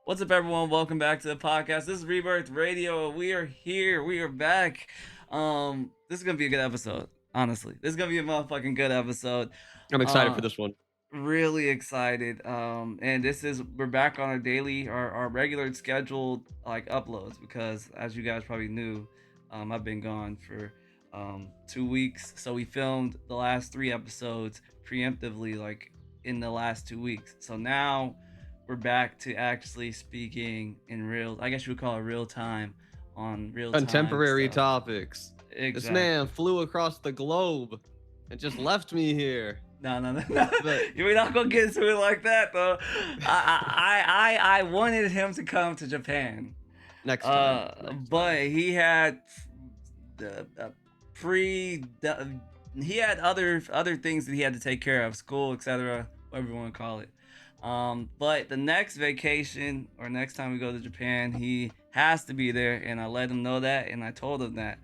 What's up, everyone? Welcome back to the podcast. This is Rebirth Radio. We are here. We are back. This is gonna be a good episode. Honestly, this is gonna be a motherfucking good episode. I'm excited for Uh, this one. really excited. And we're back on our daily, our regular scheduled like uploads because, as you guys probably knew, I've been gone for 2 weeks. So we filmed the last 3 episodes preemptively, like in the last 2 weeks. So now we're back to actually speaking in real, I guess you would call it real time, on real time Contemporary stuff. topics. This man Exactly. flew across the globe and just left me here. No, no, no, no. But You're not gonna get into it like that, though. I wanted him to come to Japan, next time. Next time. but he had the pre. He had other things that he had to take care of, school, etc. Whatever you want to call it. But the next vacation or next time we go to Japan, he has to be there, and I let him know that, and I told him that,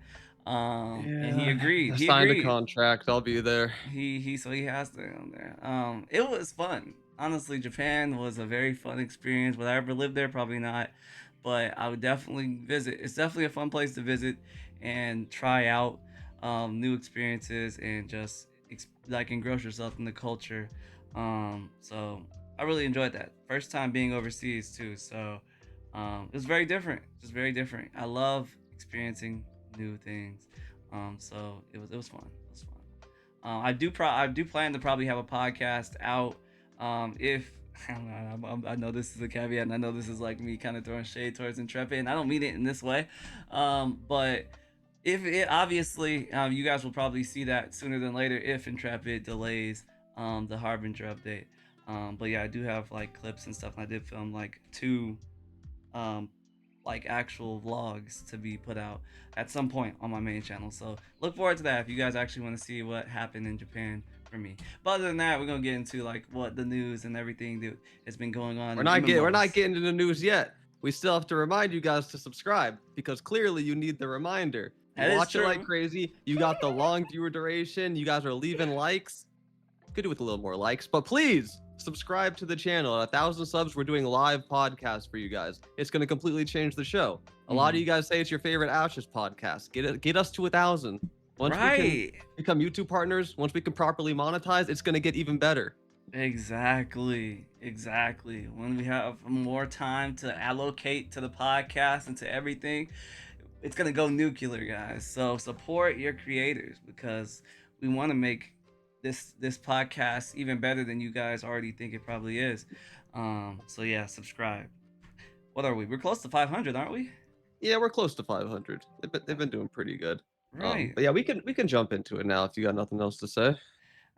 and he Yeah. agreed. I He signed a agreed. contract. I'll be there. So he has to be on there. It was fun. Honestly, Japan was a very fun experience. Would I ever live there? Probably not, but I would definitely visit. It's definitely a fun place to visit and try out new experiences and just like engross yourself in the culture. So I really enjoyed that. First time being overseas too. So it was very different. Just very different. I love experiencing new things. So it was fun. It was fun. I do plan to probably have a podcast out. If I know this is a caveat, and I know this is like me kind of throwing shade towards Intrepid, and I don't mean it in this way. But if it obviously, you guys will probably see that sooner than later if Intrepid delays the Harbinger update. But yeah, I do have like clips and stuff. And I did film like two um, like actual vlogs to be put out at some point on my main channel. So look forward to that if you guys actually want to see what happened in Japan for me. But other than that, we're gonna get into like what the news and everything that has been going on We're in not getting we're not MMOs. getting to the news yet. We still have to remind you guys to subscribe because clearly you need the reminder. You That is watch it like true. crazy. You got the long viewer duration. You guys are leaving likes. Could do with a little more likes, but please subscribe to the channel. At 1,000 subs, we're doing live podcasts for you guys. It's going to completely change the show. A lot of you guys say it's your favorite Ashes podcast. Get us to 1,000. Once we can Right. become YouTube partners, once we can properly monetize, it's going to get even better. Exactly. Exactly. When we have more time to allocate to the podcast and to everything, it's gonna go nuclear, guys. So support your creators because we want to make this podcast even better than you guys already think it probably is. So yeah, subscribe. What are we? We're close to 500, aren't we? Yeah, we're close to 500. They've been doing pretty good. Right. But yeah, we can jump into it now if you got nothing else to say.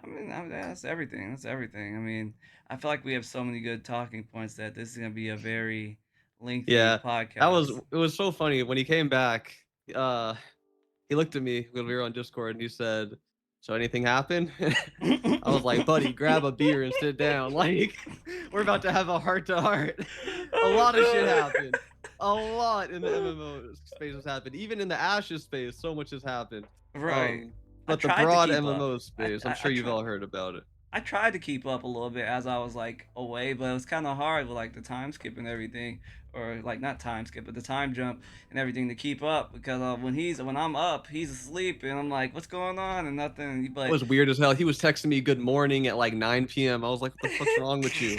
I mean, that's everything. That's everything. I mean, I feel like we have so many good talking points that this is gonna be a very lengthy Yeah, that was podcast. it was so funny when he came back. Uh, he looked at me when we were on Discord and he said, "So anything happened?" I was like, "Buddy, grab a beer and sit down. Like, we're about to have a heart to heart." A Oh lot of shit god. happened. A lot in the MMO space has happened. Even in the Ashes space, so much has happened. Right. Um, I but the tried to broad keep up. MMO space, I'm I sure you've try. all heard about it. I tried to keep up a little bit as I was like away, but it was kind of hard with like the time skip and everything, or like not time skip, but the time jump and everything to keep up because when I'm up, he's asleep, and I'm like, what's going on and nothing. It But was weird as hell. He was texting me good morning at like 9 p.m. I was like, what the fuck's wrong with you?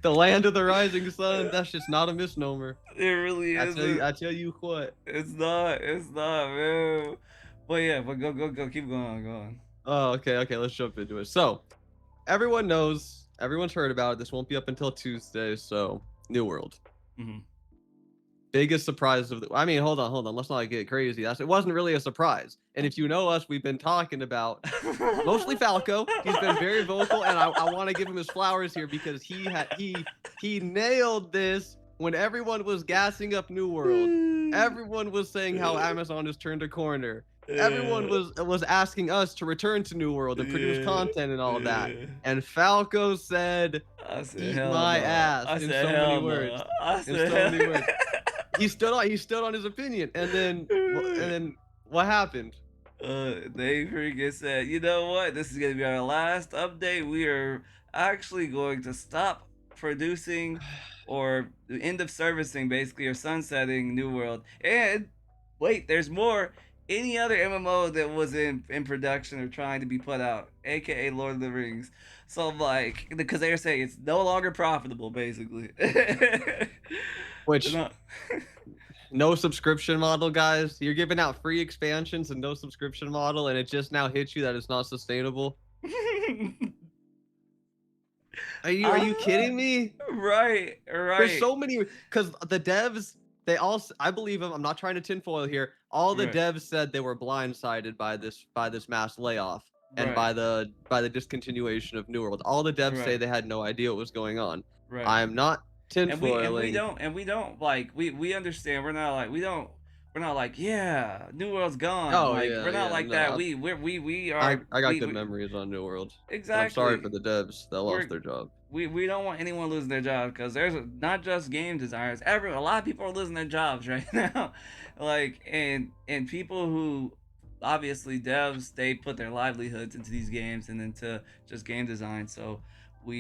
The land of the rising sun, that's just not a misnomer. it really isn't. I tell you what. It's not. It's not, man. But yeah, but go, keep going, go on. Oh, okay, let's jump into it. So, everyone knows, everyone's heard about it. This won't be up until Tuesday, so New World. Hmm. Biggest surprise of the I mean, hold on. Let's not get crazy. It wasn't really a surprise. And if you know us, we've been talking about mostly Falco. He's been very vocal, and I want to give him his flowers here because he nailed this when everyone was gassing up New World. Everyone was saying how Amazon has turned a corner. Everyone Yeah. was asking us to return to New World and produce Yeah. content and all of that. Yeah. And Falco said, I said "Eat hell my no. ass" I in said so many hell words. no. I In said so many hell. words. He stood on his opinion, and then what happened? They freaking said, you know what? This is gonna be our last update. We are actually going to stop producing or the end of servicing basically or sunsetting New World. And wait, there's more. Any other MMO that was in production or trying to be put out, aka Lord of the Rings. So I'm like, because they're saying it's no longer profitable, basically. Which No. no subscription model, guys. You're giving out free expansions and no subscription model, and it just now hits you that it's not sustainable. Are you kidding me? Right, There's right, so many because the devs, they all, I believe them. I'm not trying to tinfoil here. All the right, devs said they were blindsided by this mass layoff and right, by the discontinuation of New World. All the devs say right, they had no idea what was going on. right. I'm not tinfoiling. And we don't like we understand. We're not like, yeah, New World's gone. Oh Like, yeah, we're not yeah. like No, that. We I are I got good memories on New World, but I'm sorry for exactly. the devs that lost We're their job. we don't want anyone losing their job because there's not just game designers. A lot of people are losing their jobs right now. Like, and people who obviously devs, they put their livelihoods into these games and into just game design. So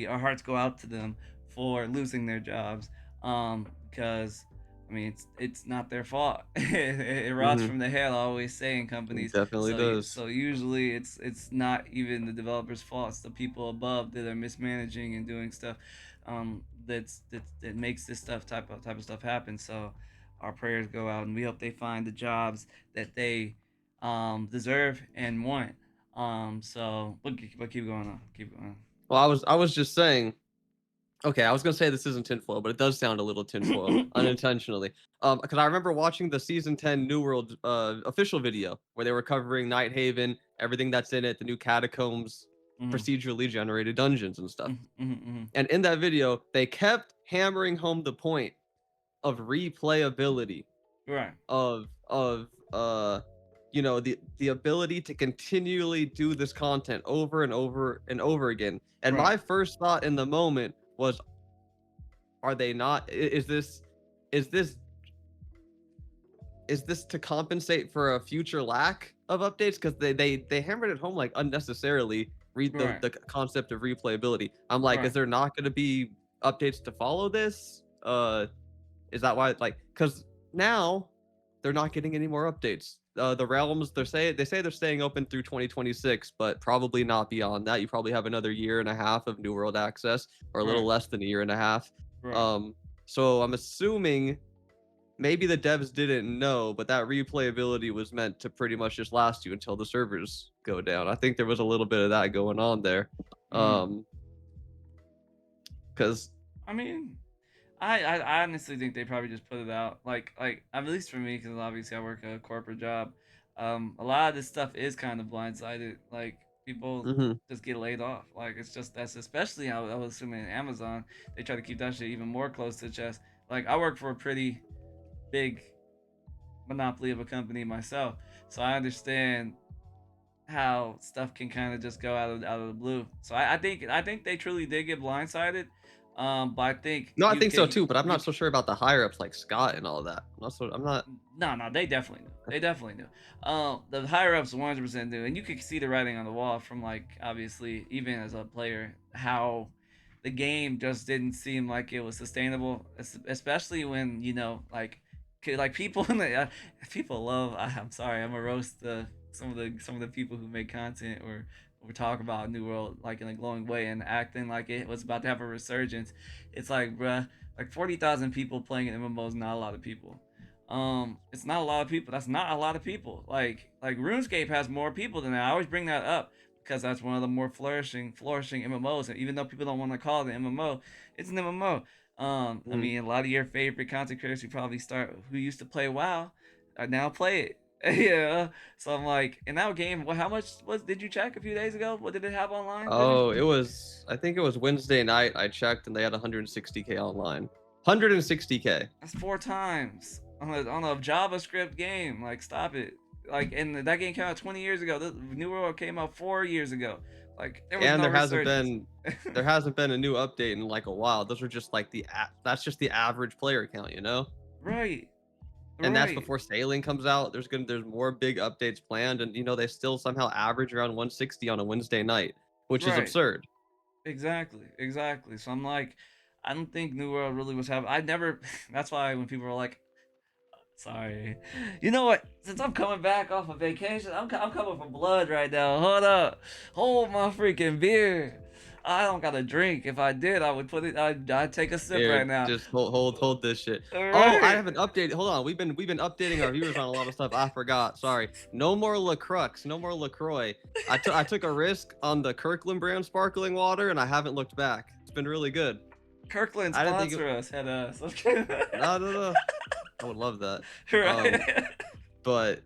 our hearts go out to them for losing their jobs. Because I mean, it's not their fault. It rots Hmm. from the head. I always say in It companies. definitely does. So usually it's not even the developer's fault. It's the people above that are mismanaging and doing stuff. That makes this type of stuff happen. So our prayers go out, and we hope they find the jobs that they deserve and want. But keep going on. Keep going Well, I was just saying. Okay, I was gonna say this isn't tinfoil, but it does sound a little tinfoil on. unintentionally. Because I remember watching the season 10 New World official video where they were covering Night Haven, everything that's in it, the new catacombs, Mhm, procedurally generated dungeons and stuff. mhm, mhm, mhm. And in that video, they kept hammering home the point of replayability, Right, of the ability to continually do this content over and over and over again. And right, my first thought in the moment was, are they not, is this is this to compensate for a future lack of updates? Because they hammered it home like unnecessarily. Read the right, the concept of replayability. I'm like, right, is there not going to be updates to follow this? Is that why, like, because now they're not getting any more updates. The realms, they say they're staying open through 2026, but probably not beyond that. You probably have another year and a half of New World access, or a little right, less than a year and a half. right. So I'm assuming maybe the devs didn't know, but that replayability was meant to pretty much just last you until the servers go down. I think there was a little bit of that going on there. Mm. Um, because I mean, I honestly think they probably just put it out like at least for me because obviously I work a corporate job. A lot of this stuff is kind of blindsided. Like people mhm. just get laid off. Like it's just that's especially I was assuming Amazon they try to keep that shit even more close to the chest. Like I work for a pretty big monopoly of a company myself, so I understand how stuff can kind of just go out of the blue. So I think they truly did get blindsided. But I think No, I you think so can too, but I'm you not so sure about the higher ups like Scott and all that. I'm not. no, they definitely knew. They definitely knew. The higher ups 100% knew, and you could see the writing on the wall from like obviously even as a player how the game just didn't seem like it was sustainable, especially when like people in the people love. I'm sorry, I'm gonna roast some of the people who make content or talk about New World like in a glowing way and acting like it was about to have a resurgence. It's like, bruh, like 40,000 people playing an MMO is not a lot of people. It's not a lot of people. That's not a lot of people. Like RuneScape has more people than that. I always bring that up because that's one of the more flourishing MMOs. And even though people don't want to call it an MMO, it's an MMO. I Mhm. mean, a lot of your favorite content creators who used to play WoW, now play it. Yeah. So I'm like, in that game, how much did you check a few days ago? What did it have online? Did you? Oh, I think it was Wednesday night. I checked and they had 160K online. 160K. That's four times on a JavaScript game. Like, stop it. Like, and that game came out 20 years ago. The New World came out 4 years ago. Like, there was And no there hasn't resurgence. been there hasn't been a new update in like a while. Those are just like that's just the average player count, you know? Right, And that's right, before Sailing comes out. There's more big updates planned, and they still somehow average around 160 on a Wednesday night, which is right. absurd. Exactly, exactly. So I'm like, I don't think New World really was happening. I never. That's why when people were like, sorry. You know what? Since I'm coming back off of vacation, I'm coming from blood right now. Hold up. Hold my freaking beer. I don't got a drink. If I did, I would put it. I'd take a sip right Here, now. just hold this shit. All Oh, I right. haven't updated. Hold on, we've been updating our viewers on a lot of stuff. I forgot. Sorry. No more LaCrux. No more LaCroix. I took a risk on the Kirkland brand sparkling water, and I haven't looked back. It's been really good. Kirkland I didn't think sponsor us. Head us. no. I would love that. Right. But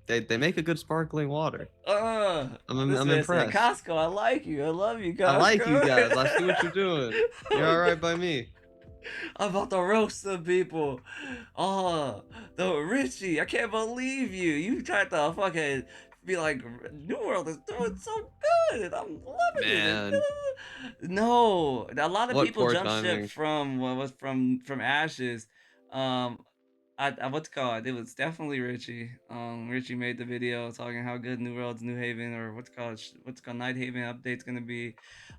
they make a good sparkling water. I'm This man said, impressed. Costco, I like you. I love you, Costco. I like you guys. I see what you're doing. You're all right by me. I'm about to roast some people. Oh, the Richie, I can't believe you. You tried to fucking be like, New World is doing so good. I'm loving Man, it. No, a lot of what people poor jumped ship timing. from what was from Ashes. Um, I what's it called? It was definitely Richie. Richie made the video talking how good New World's New Haven or what's called Night Haven update's gonna be.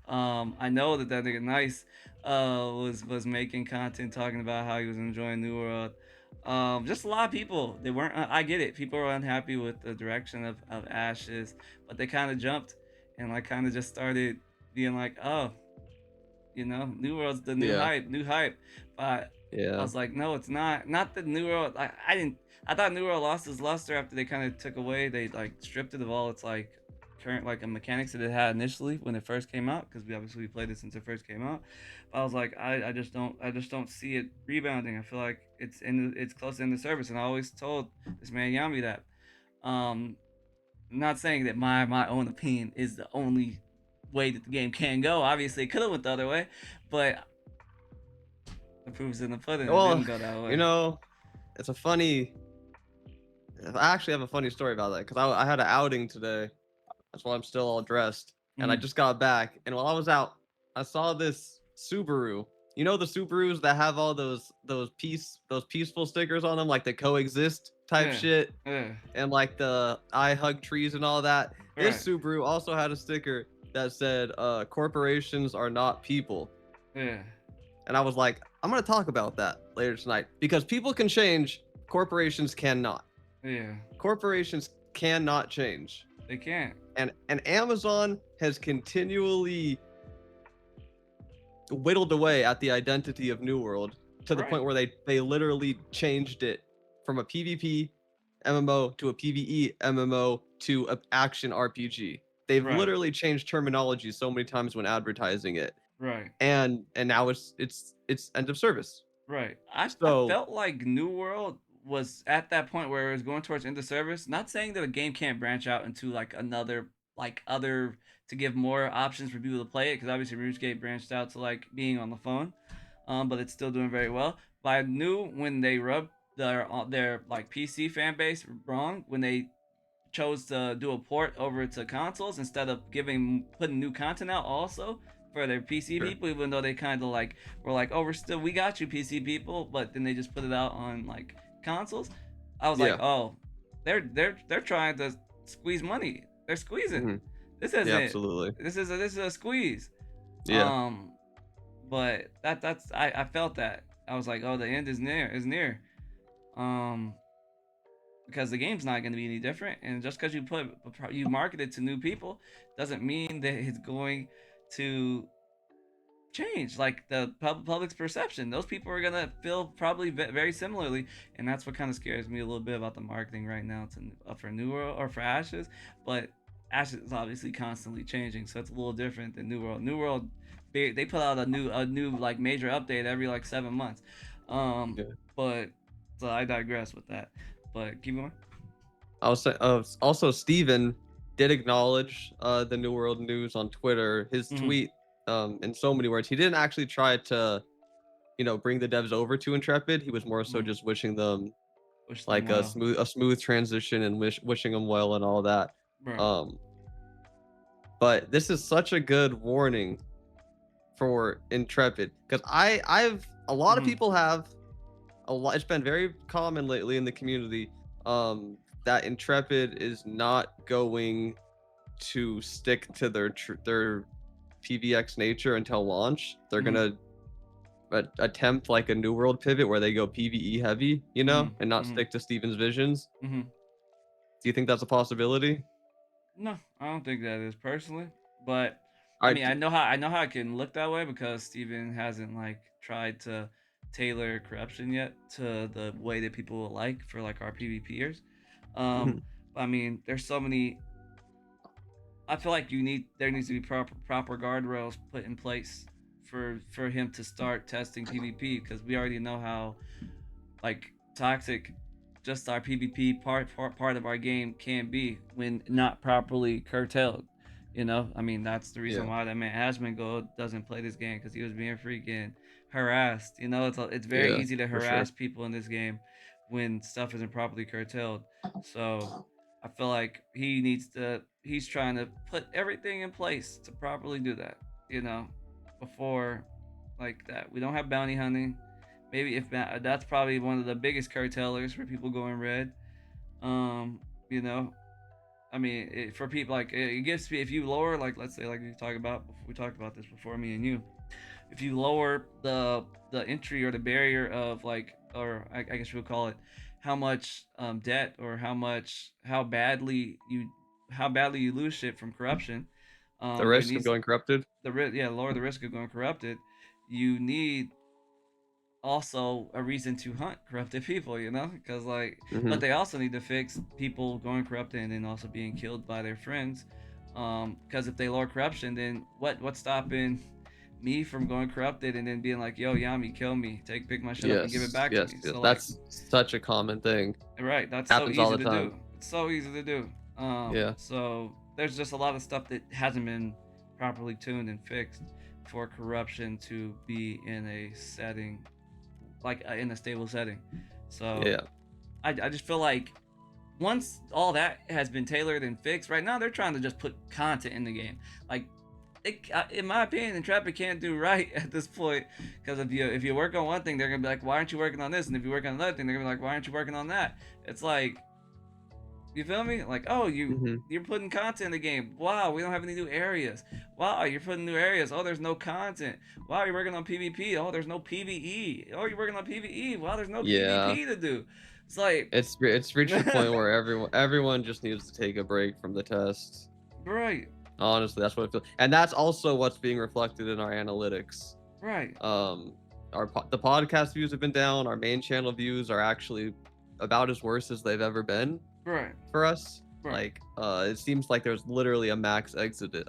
I know that nigga Nice was making content talking about how he was enjoying New World. Just a lot of people. They weren't. I get it. People were unhappy with the direction of Ashes, but they kind of jumped and like kind of just started being like, oh, New World's the new Yeah, hype, new hype. But I yeah. was like, no, it's not. Not the New World. I didn't. I thought New World lost its luster after they kind of took away. They like stripped it of all its like current like mechanics that it had initially when it first came out, because we played it since it first came out. But I was like, I just don't see it rebounding. I feel like it's close to end of service, and I always told this man Yami that. Um, I'm not saying that my own opinion is the only way that the game can go. Obviously, it could have went the other way, but the proof's in the pudding. It Well, didn't go that you way. know, it's a funny. I actually have a funny story about that because I had an outing today. That's why I'm still all dressed, and I Mm, just got back. And while I was out, I saw this Subaru. You know the Subarus that have all those peaceful stickers on them, like the coexist type yeah, shit, yeah, and like the I hug trees and all that. This right, Subaru also had a sticker that said, "Corporations are not people." yeah, And I was like, I'm gonna talk about that later tonight because people can change, corporations cannot. yeah. Corporations cannot change. They can't. And Amazon has continually whittled away at the identity of New World to the Right, point where they literally changed it from a PvP MMO to a PvE MMO to an action RPG. They've right, literally changed terminology so many times when advertising it. right, And now it's end of service. right. I So felt like New World was at that point where it was going towards end of service. Not saying that a game can't branch out into like another like other to give more options for people to play it, because obviously RuneScape branched out to like being on the phone, but it's still doing very well. But I knew when they rubbed their like PC fan base wrong when they chose to do a port over to consoles instead of putting new content out also for their PC sure. people, even though they kind of like were like, oh, we got you PC people, but then they just put it out on like consoles. I was like, Yeah. oh, they're trying to squeeze money. They're squeezing. Hmm. This Yeah, isn't. absolutely. This is a squeeze. Yeah. Um, but that's I felt that. I was like, oh, the end is near. Um, because the game's not going to be any different, and just because you market it to new people doesn't mean that it's going to change like the public's perception. Those people are going to feel probably very similarly, and that's what kind of scares me a little bit about the marketing right now for New World or for Ashes. But Ashes is obviously constantly changing, so it's a little different than New World. New World, they put out a new like major update every like 7 months. um Yeah. but so I digress with that, but keep going. I was also Steven did acknowledge the New World news on Twitter. His Mm-hmm. tweet, in so many words, he didn't actually try to, bring the devs over to Intrepid. He was more so Mm-hmm. just wishing them Wish them like well, a smooth transition and wishing them well and all that. bro. Um, but this is such a good warning for Intrepid because I've a lot of Mm-hmm. people have a lot. It's been very common lately in the community that Intrepid is not going to stick to their PVX nature until launch. They're Mm-hmm. gonna attempt like a New World pivot where they go PvE heavy, you know, and not stick to Steven's visions. Mm-hmm. Do you think that's a possibility? No, I don't think that is personally, but I I mean, I know how it can look that way because Steven hasn't like tried to tailor corruption yet to the way that people will like for like our PvPers. Um, but I mean, there's so many. I feel like there needs to be proper guardrails put in place for him to start testing PvP because we already know how like toxic just our PvP part of our game can be when not properly curtailed. You know, I mean that's the reason Yeah. why that man Asmongold doesn't play this game because he was being freaking harassed. You know, it's very Yeah, easy to for harass sure. people in this game when stuff isn't properly curtailed. So I feel like he's trying to put everything in place to properly do that. You know, before like that we don't have bounty hunting. Maybe if that's probably one of the biggest curtailers for people going red. You know, I mean, for people like it gives me if you lower like let's say like we talked about this before me and you, if you lower the entry or the barrier of like or I guess you would call it how much debt or how badly you lose shit from corruption. The There risk of needs going corrupted. lower the risk of going corrupted. You need also a reason to hunt corrupted people, you know? Because, like, but they also need to fix people going corrupted and then also being killed by their friends. Because if they lower corruption, then what's stopping me from going corrupted and then being like, yo, Yami, kill me, pick my shit up and give it back to me? Yes. So, like, That's such a common thing. right, that's so Happens all easy the to time. do. It's so easy to do. Yeah. So there's just a lot of stuff that hasn't been properly tuned and fixed for corruption to be in a setting like in a stable setting. So Yeah. I just feel like once all that has been tailored and fixed, right now they're trying to just put content in the game. Like, in my opinion, Intrepid can't do right at this point because if you work on one thing, they're gonna be like, why aren't you working on this? And if you work on another thing, they're gonna be like, why aren't you working on that? It's like, you feel me? Like, oh, you're putting content in the game. Wow, we don't have any new areas. Wow, you're putting new areas. Oh, there's no content. Wow, you're working on PvP. Oh, there's no PvE. Oh, you're working on PvE. Wow, there's no Yeah. PvP to do. It's like It's reached a point where everyone just needs to take a break from the tests. right. Honestly, that's what I feel, and that's also what's being reflected in our analytics. Right. The podcast views have been down. Our main channel views are actually about as worse as they've ever been. Right. For us, right. Like, it seems like there's literally a mass exodus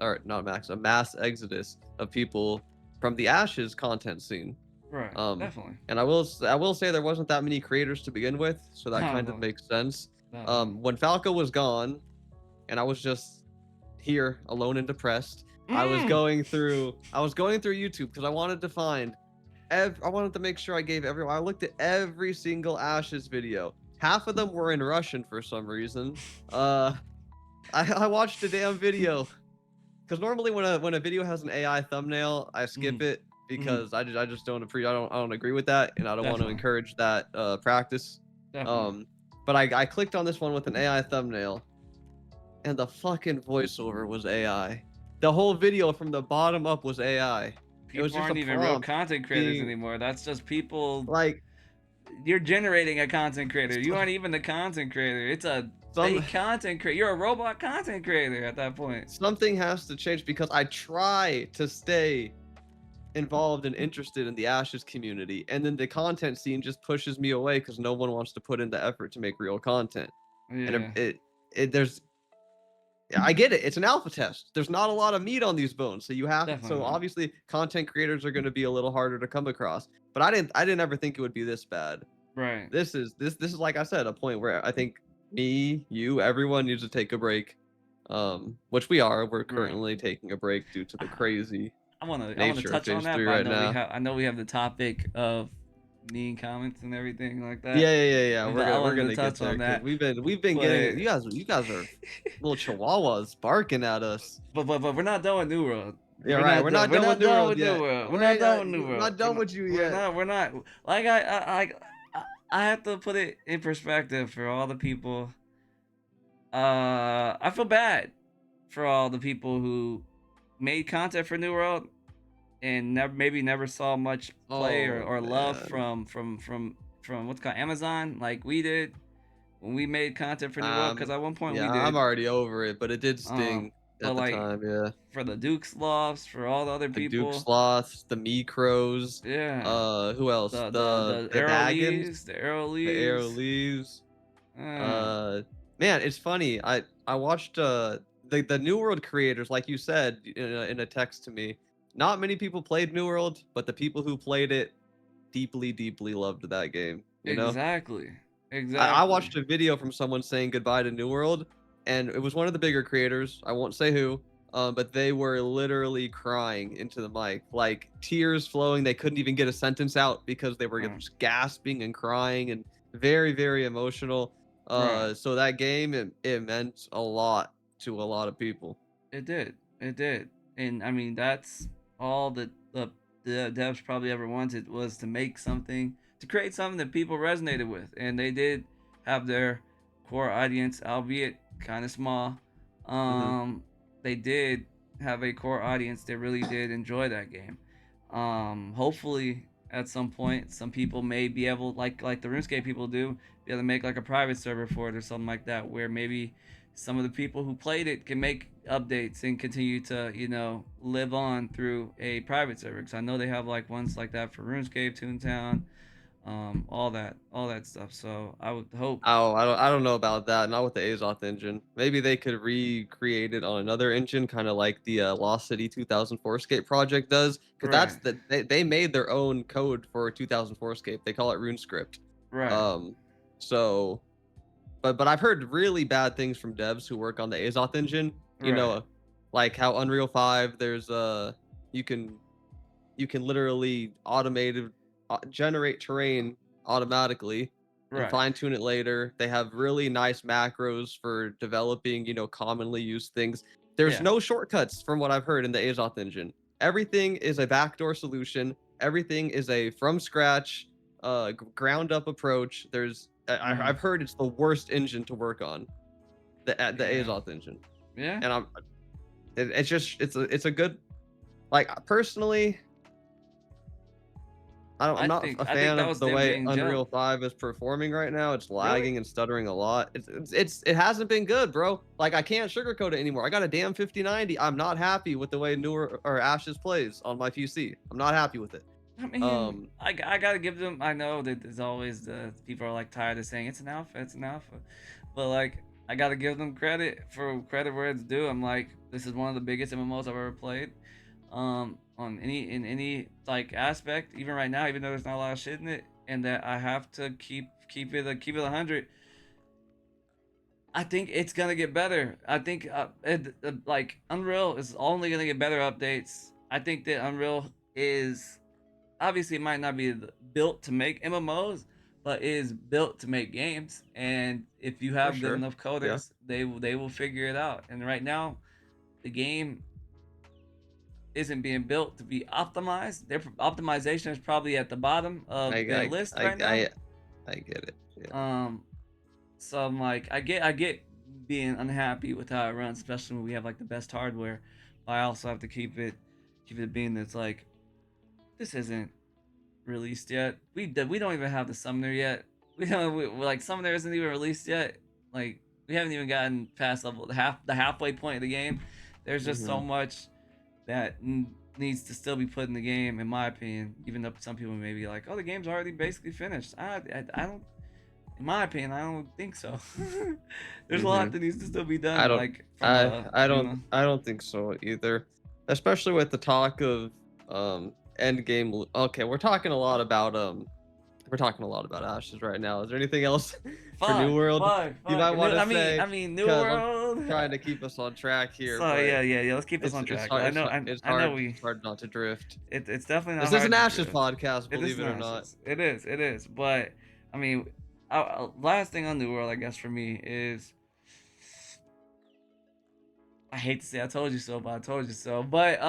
of people from the Ashes content scene. Right. Definitely. And I will say there wasn't that many creators to begin with, so that kind of makes sense. When Falco was gone, and I was just here alone and depressed, I was going through YouTube because I wanted to find I wanted to make sure I looked at every single Ashes video. Half of them were in Russian for some reason. I watched a damn video because normally when a video has an AI thumbnail, I skip it because I just don't agree with that, and I don't want to encourage that practice. Definitely. But I clicked on this one with an AI thumbnail, and the fucking voiceover was AI. The whole video from the bottom up was AI. People aren't even real content creators anymore. That's just people like you're generating a content creator. You aren't even the content creator. It's a content creator. You're a robot content creator at that point. Something has to change because I try to stay involved and interested in the Ashes community, and then the content scene just pushes me away because no one wants to put in the effort to make real content. Yeah. And I get it. It's an alpha test. There's not a lot of meat on these bones, so you have Definitely. So obviously content creators are going to be a little harder to come across. But I didn't ever think it would be this bad. Right. This is like I said, a point where I think me, you, everyone needs to take a break. Which we are. We're currently taking a break due to the crazy. I want to touch on that, but I know we have the topic of mean comments and everything like that. Yeah. We're gonna touch on that. We've been getting you guys are little chihuahuas barking at us. But we're not done with New World. Yeah, right. We're not done with New World yet. We're not done with New World. We're not done with you yet. We're not. Like I have to put it in perspective for all the people. I feel bad for all the people who made content for New World and never saw much play Oh or love man. from what's called Amazon like we did when we made content for New World. Because at one point we Yeah, I'm did. already over it, but it did Um, sting but at the like time. Yeah, for the Duke's Lofts, for all the other the Duke people, Sloths, the Micros. yeah, Who else? the The Arrow Daggins, Leaves, the Arrow the Arrow Leaves. Leaves. Uh, Uh, Man, it's funny. I watched the New World creators, like you said in a text to me. Not many people played New World, but the people who played it deeply, deeply loved that game. You know, exactly, I exactly. watched a video from someone saying goodbye to New World, and it was one of the bigger creators. I won't say who, but they were literally crying into the mic, like tears flowing. They couldn't even get a sentence out because they were Right, just gasping and crying and very, very emotional. right. So that game, it meant a lot to a lot of people. It did. It did. And I mean, that's all that the devs probably ever wanted was to make something, to create something that people resonated with. And they did have their core audience, albeit kind of small. Hmm. Um, they did have a core audience that really did enjoy that game. Hopefully, at some point, some people may be able, like the RuneScape people do, be able to make like a private server for it or something like that, where maybe some of the people who played it can make updates and continue to live on through a private server. Because I know they have like ones like that for RuneScape, Toontown, all that stuff. So I would hope. Oh, I don't know about that. Not with the Azoth engine. Maybe they could recreate it on another engine, kind of like the Lost City 2004 Escape project does, because Right, they made their own code for 2004 Escape. They call it RuneScript. right, Um, so, but I've heard really bad things from devs who work on the Azoth engine. You right, know, like how Unreal 5, there's you can literally automated generate terrain automatically and right. fine tune it later. They have really nice macros for developing, commonly used things. There's Yeah. no shortcuts from what I've heard in the Azoth engine. Everything is a backdoor solution. Everything is a from scratch, ground up approach. Hmm. I've heard it's the worst engine to work on, the Yeah. Azoth engine, Yeah. and it's just it's a good, like, personally. I'm not a I think fan that of was the them way being jealous. Unreal 5 is performing right now. It's Really? lagging and stuttering a lot. It hasn't been good, bro. Like, I can't sugarcoat it anymore. I got a damn 5090. I'm not happy with the way newer or Ashes plays on my PC. I'm not happy with it. I mean, Um, I gotta give them. I know that there's always the people are like tired of saying it's an alpha, it's an alpha, but like I gotta give them credit for credit where it's due. I'm like, this is one of the biggest MMOs I've ever played. On any like aspect, even right now, even though there's not a lot of shit in it, and that I have to keep it 100. I think it's gonna get better. I think like Unreal is only gonna get better updates. I think that Unreal is obviously it might not be built to make MMOs, but is built to make games. And if you for have good sure. enough Yeah. coders, they will figure it out. And right now, the game isn't being built to be optimized. Their optimization is probably at the bottom I of their I list I right now. I I get it. Yeah. Um, so I'm like, I get being unhappy with how it runs, especially when we have like the best hardware. But I also have to keep it being that's like this isn't released yet. We don't even have the summoner yet. Like summoner isn't even released yet. Like we haven't even gotten past the halfway point of the game. There's just so Hmm. much that needs to still be put in the game, in my opinion. Even though some people may be like, "Oh, the game's already basically finished." I don't. In my opinion, I don't think so. There's a Hmm. lot that needs to still be I done, don't like from I don't think so either. Especially with the talk of end game. Okay, we're talking a lot about Ashes right now. Is there anything else for New fuck, World fuck, you might fuck. want to I say? mean, New Because I'm World. trying to keep us on track here, So but yeah, yeah, yeah. Let's keep us on it's track. hard I know, it's I know hard we. not to drift. It's definitely not This is an hard to Ashes drift. podcast, It is believe it or not. not. It is. But I mean, last thing on New World, I guess for me is I hate to say I told you so, but I told you so. But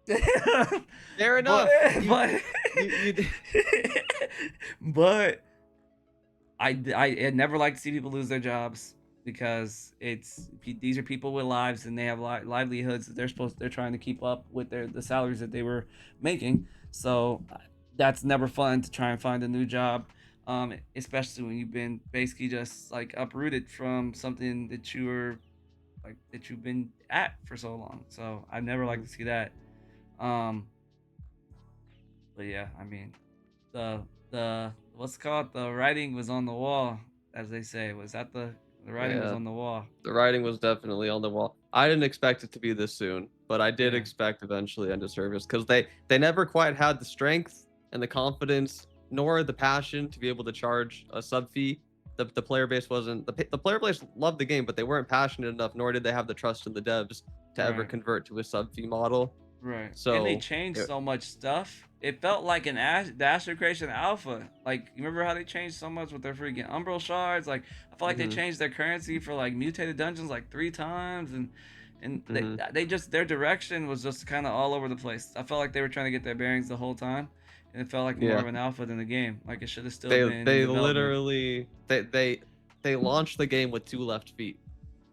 Fair but enough. but You but I never like to see people lose their jobs. because these are people with lives and they have livelihoods that they're trying to keep up with the salaries that they were making. So that's never fun to try and find a new job, especially when you've been basically just like uprooted from something that you were like that you've been at for so long. So I never like to see that. Um, but yeah, I mean, the what's it called, the writing was on the wall, as they say. Was that the writing was Yeah, on the wall? the writing was definitely on the wall. I didn't expect it to be this soon, but I did Yeah, expect eventually end of service because they never quite had the strength and the confidence nor the passion to be able to charge a sub fee. The player base wasn't the player base loved the game, but they weren't passionate enough, nor did they have the trust in the devs to ever right. convert to a sub fee model. Right. And they So changed it, so much stuff. It felt like the Astro Creation Alpha. Like, you remember how they changed so much with their freaking Umbral shards? Like, I feel like they mhm, changed their currency for like mutated dungeons like 3 times, and mhm. they just their direction was just kind of all over the place. I felt like they were trying to get their bearings the whole time, and it felt like more Yeah. of an alpha than a game. Like it should have still They been in they development. literally they launched the game with 2 left feet.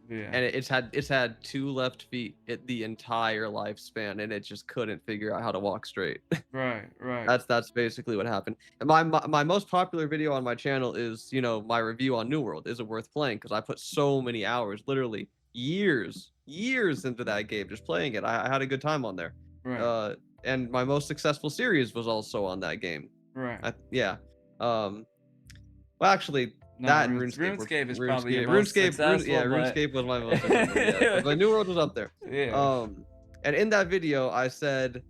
Yeah. And it's had 2 left feet the entire lifespan, and it just couldn't figure out how to walk straight. Right. Right. That's basically what happened. And my most popular video on my channel is my review on New World. Is it worth playing? Because I put so many hours, literally years into that game, just playing it. I had a good time on there. Right. Uh, and my most successful series was also on that game. Right. Yeah. Um, well, actually, No, that and RuneScape were RuneScape is probably your most Yeah, successful, but RuneScape was my most successful. Yeah, but New World was up there. yeah. And in that video, I said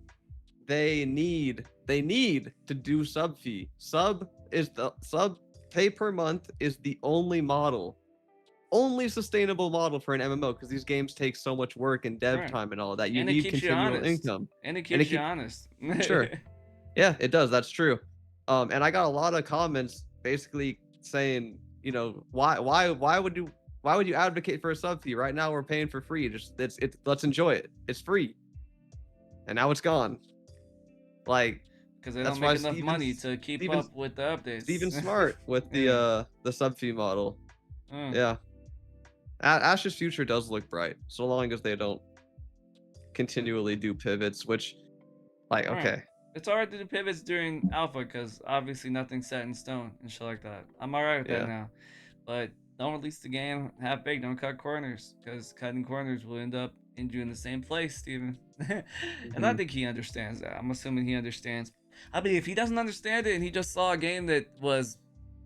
they need to do sub fee. Sub pay per month is the only sustainable model for an MMO because these games take so much work and dev Right. time and all that. You And it need keeps you continual honest. income, And it and it keeps you honest. sure. Yeah, it does. That's true. And I got a lot of comments basically saying, why would you advocate for a sub fee? Right now we're paying for free. Let's enjoy it. It's free. And now it's gone. Like Because they that's don't why make enough money to keep up with the updates. Steven's smart with Yeah. the sub fee model. Mm. Yeah. Ash's future does look bright, so long as they don't continually do pivots, which like Right. okay. It's hard to do pivots during alpha because obviously nothing's set in stone and shit like that. I'm alright with that Yeah. now. But don't release the game half baked. Don't cut corners because cutting corners will end up in you in the same place, Steven. And I Hmm. think he understands that. I'm assuming he understands. I mean, if he doesn't understand it and he just saw a game that was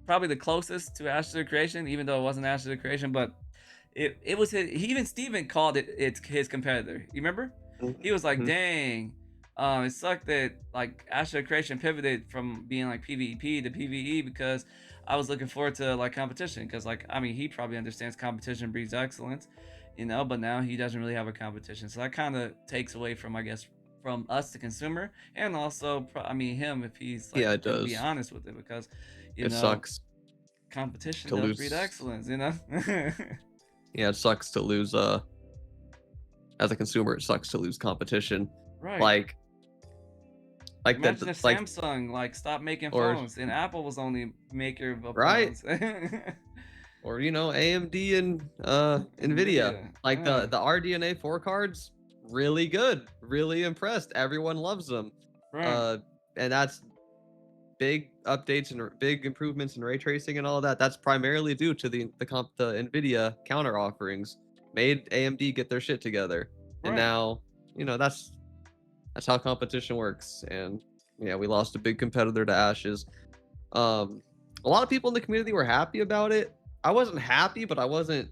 probably the closest to Ashes of Creation, even though it wasn't Ashes of Creation, but it was even Steven called it's his competitor. You remember? He was like, Hmm. dang. It sucked that like Ashes of Creation pivoted from being like PvP to PvE because I was looking forward to like competition because like I mean he probably understands competition breeds excellence, but now he doesn't really have a competition, so that kind of takes away from I guess from us the consumer and also I mean him if he's like Yeah, it gonna be does. honest with it because It sucks competition to does breed lose. excellence, Yeah, it sucks to lose. As a consumer, it sucks to lose competition. Right. Like Imagine if like Samsung like stopped making or phones and Apple was only maker of right phones. or AMD and Nvidia. Nvidia. Like the RDNA 4 cards, really good, really impressed. Everyone loves them. Right. Uh, and that's big updates and big improvements in ray tracing and all of that. That's primarily due to the Nvidia counter offerings made AMD get their shit together. And Right. now, that's how competition works. And yeah, we lost a big competitor to Ashes. A lot of people in the community were happy about it. I wasn't happy, but I wasn't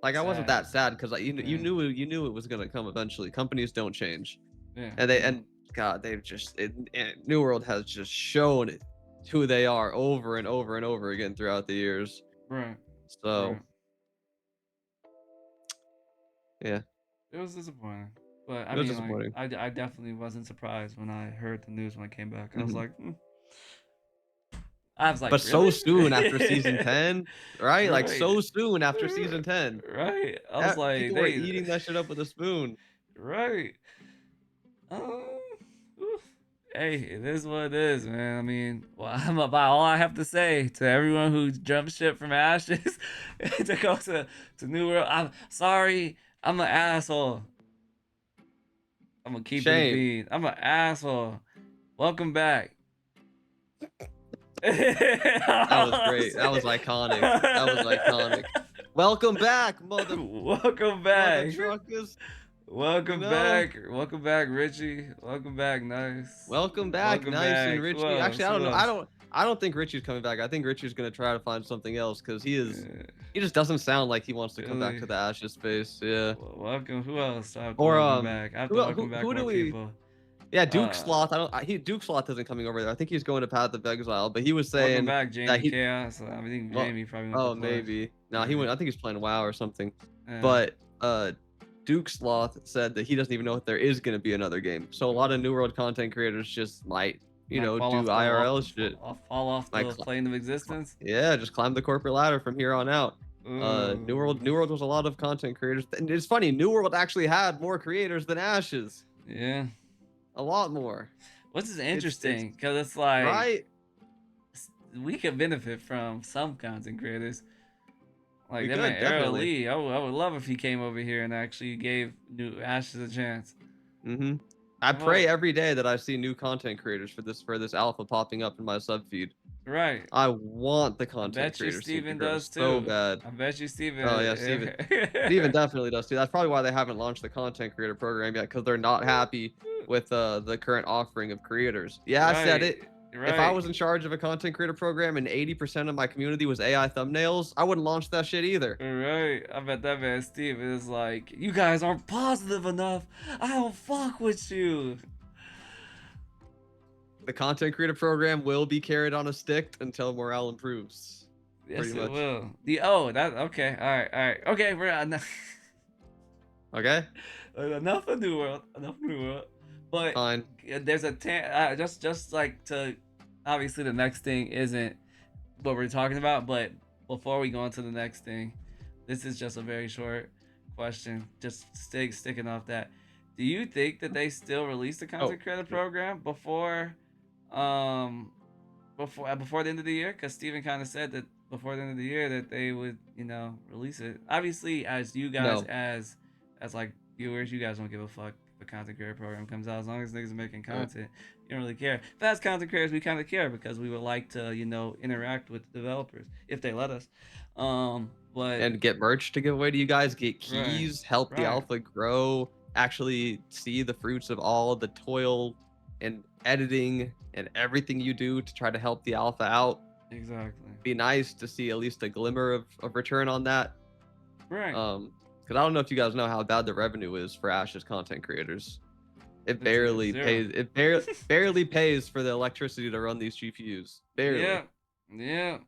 Sad. that sad because you Yeah. knew it was gonna come eventually. Companies don't change, Yeah. and God, they've just New World has just shown who they are over and over and over again throughout the years. Right. So Right. yeah, It was disappointing. But I it was mean like disappointing. I definitely wasn't surprised when I heard the news when I came back. Mhm. I was like, But so really? soon after season 10, right? Like Right. so soon after season 10, Right. I was like, people were eating that shit up with a spoon. right. Um, oof. Hey, it is what it is, man. I mean, well, I'm about all I have to say to everyone who jumped ship from Ashes to go to New World. I'm sorry. I'm an asshole. I'm gonna keep it a Shame. bean. I'm an asshole. Welcome back. That was great. That was iconic. That was iconic. Welcome back, Welcome mother back. truckers. You Welcome know, back. Welcome back, Richie. Welcome back, Nice. welcome back, Welcome Nice and back. Who Richie. else? Actually, I Who don't know. else? I don't think Richie's coming back. I think Richie's gonna try to find something else because Yeah, he just doesn't sound like he wants to come back really. to the Ashes space. Yeah. Welcome. Who else? I have to Or welcome back. I have to welcome back who more do we? people. Yeah, Duke Uh, Sloth. Duke Sloth isn't coming over there. I think he's going to Path of Exile. But he was Welcome saying back, that Jamie he. Chaos. I think Well, Jamie probably went to oh, play. maybe. No, he Maybe. went. I think he's playing WoW or something. Yeah. But Duke Sloth said that he doesn't even know if there is going to be another game. So a lot of New World content creators just might, Might do fall off the IRL shit. fall off Might the plane of existence. Yeah, just climb the corporate ladder from here on out. New Ooh. World was a lot of content creators. And it's funny, New World actually had more creators than Ashes. Yeah. A lot more. Which is interesting because it's like Right? we could benefit from some content creators. Like We that could, man Errol definitely. Lee. I would love if he came over here and actually gave New Ashes a chance. Mm-hmm. I pray every day that I see new content creators for this alpha popping up in my sub feed. Right. I want the I content bet you creators team to Steven grow does so too. bad. I bet you Steven. Oh yeah, Steven. Steven definitely does too. That's probably why they haven't launched the content creator program yet, because they're not happy with the current offering of creators. Yeah, I said it. Right. If I was in charge of a content creator program and 80% of my community was AI thumbnails, I wouldn't launch that shit either. Right. I bet that man Steve is like, you guys aren't positive enough. I don't fuck with you. The content creator program will be carried on a stick until morale improves. Yes, Pretty it much. will. Okay. All right. Okay, we're Okay. enough of New World. But Fine. there's a just like to obviously the next thing isn't what we're talking about, but before we go on to the next thing, this is just a very short question. Just sticking off that. Do you think that they still release the content creator program before before the end of the year? Because Steven kind of said that before the end of the year that they would, release it. Obviously, as you guys, as like viewers, you guys don't give a fuck if a content creator program comes out. As long as niggas are making content, you don't really care. But as content creators, we kind of care because we would like to, interact with the developers if they let us. But and get merch to give away to you guys, get keys, help the alpha grow, actually see the fruits of all the toil and editing and everything you do to try to help the alpha out. Exactly. Be nice to see at least a glimmer of return on that. Right. Because I don't know if you guys know how bad the revenue is for Ash's content creators. It barely pays. It barely pays for the electricity to run these GPUs. Barely. Yeah.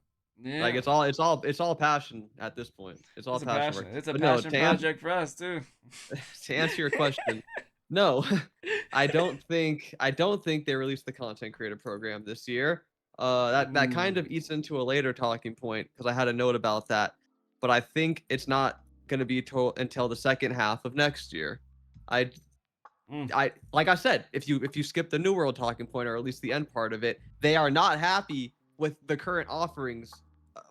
Like it's all passion at this point. It's all passion. It's a passion project for us too. To answer your question, no, I don't think they released the content creator program this year. That kind of eats into a later talking point because I had a note about that, but I think it's not going to be until the second half of next year. I like I said, if you skip the New World talking point or at least the end part of it, they are not happy with the current offerings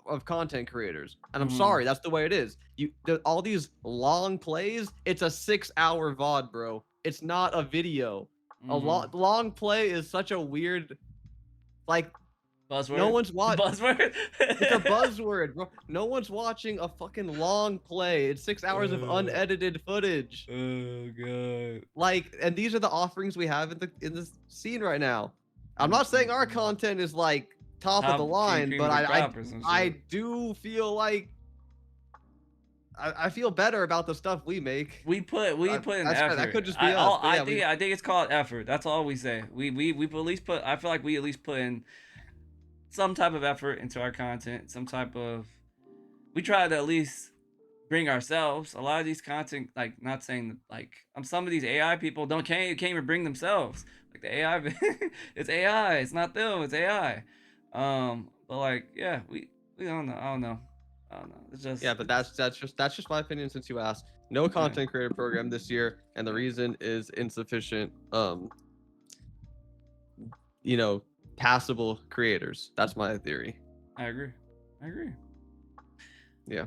of content creators, and I'm sorry, that's the way it is. All these long plays, it's a 6-hour VOD, bro. It's not a video. A long play is such a weird, like, buzzword. No one's watching. Buzzword. It's a buzzword, bro. No one's watching a fucking long play. It's 6 hours of unedited footage. Oh god. Like, and these are the offerings we have in the scene right now. I'm not saying our content is like top of the line, but I do feel like I feel better about the stuff we make. We put in effort. That could just be us. I think it's called effort. That's all we say. We at least put. I feel like we at least put in some type of effort into our content. Some type of. We try to at least bring ourselves. A lot of these content, like, not saying that, like, some of these AI people can't even bring themselves. Like the AI, it's AI. It's not them. It's AI. But like, yeah, we don't know. I don't know. It's just but that's just my opinion since you asked. No content creator program this year, and the reason is insufficient passable creators. That's my theory. I agree. Yeah.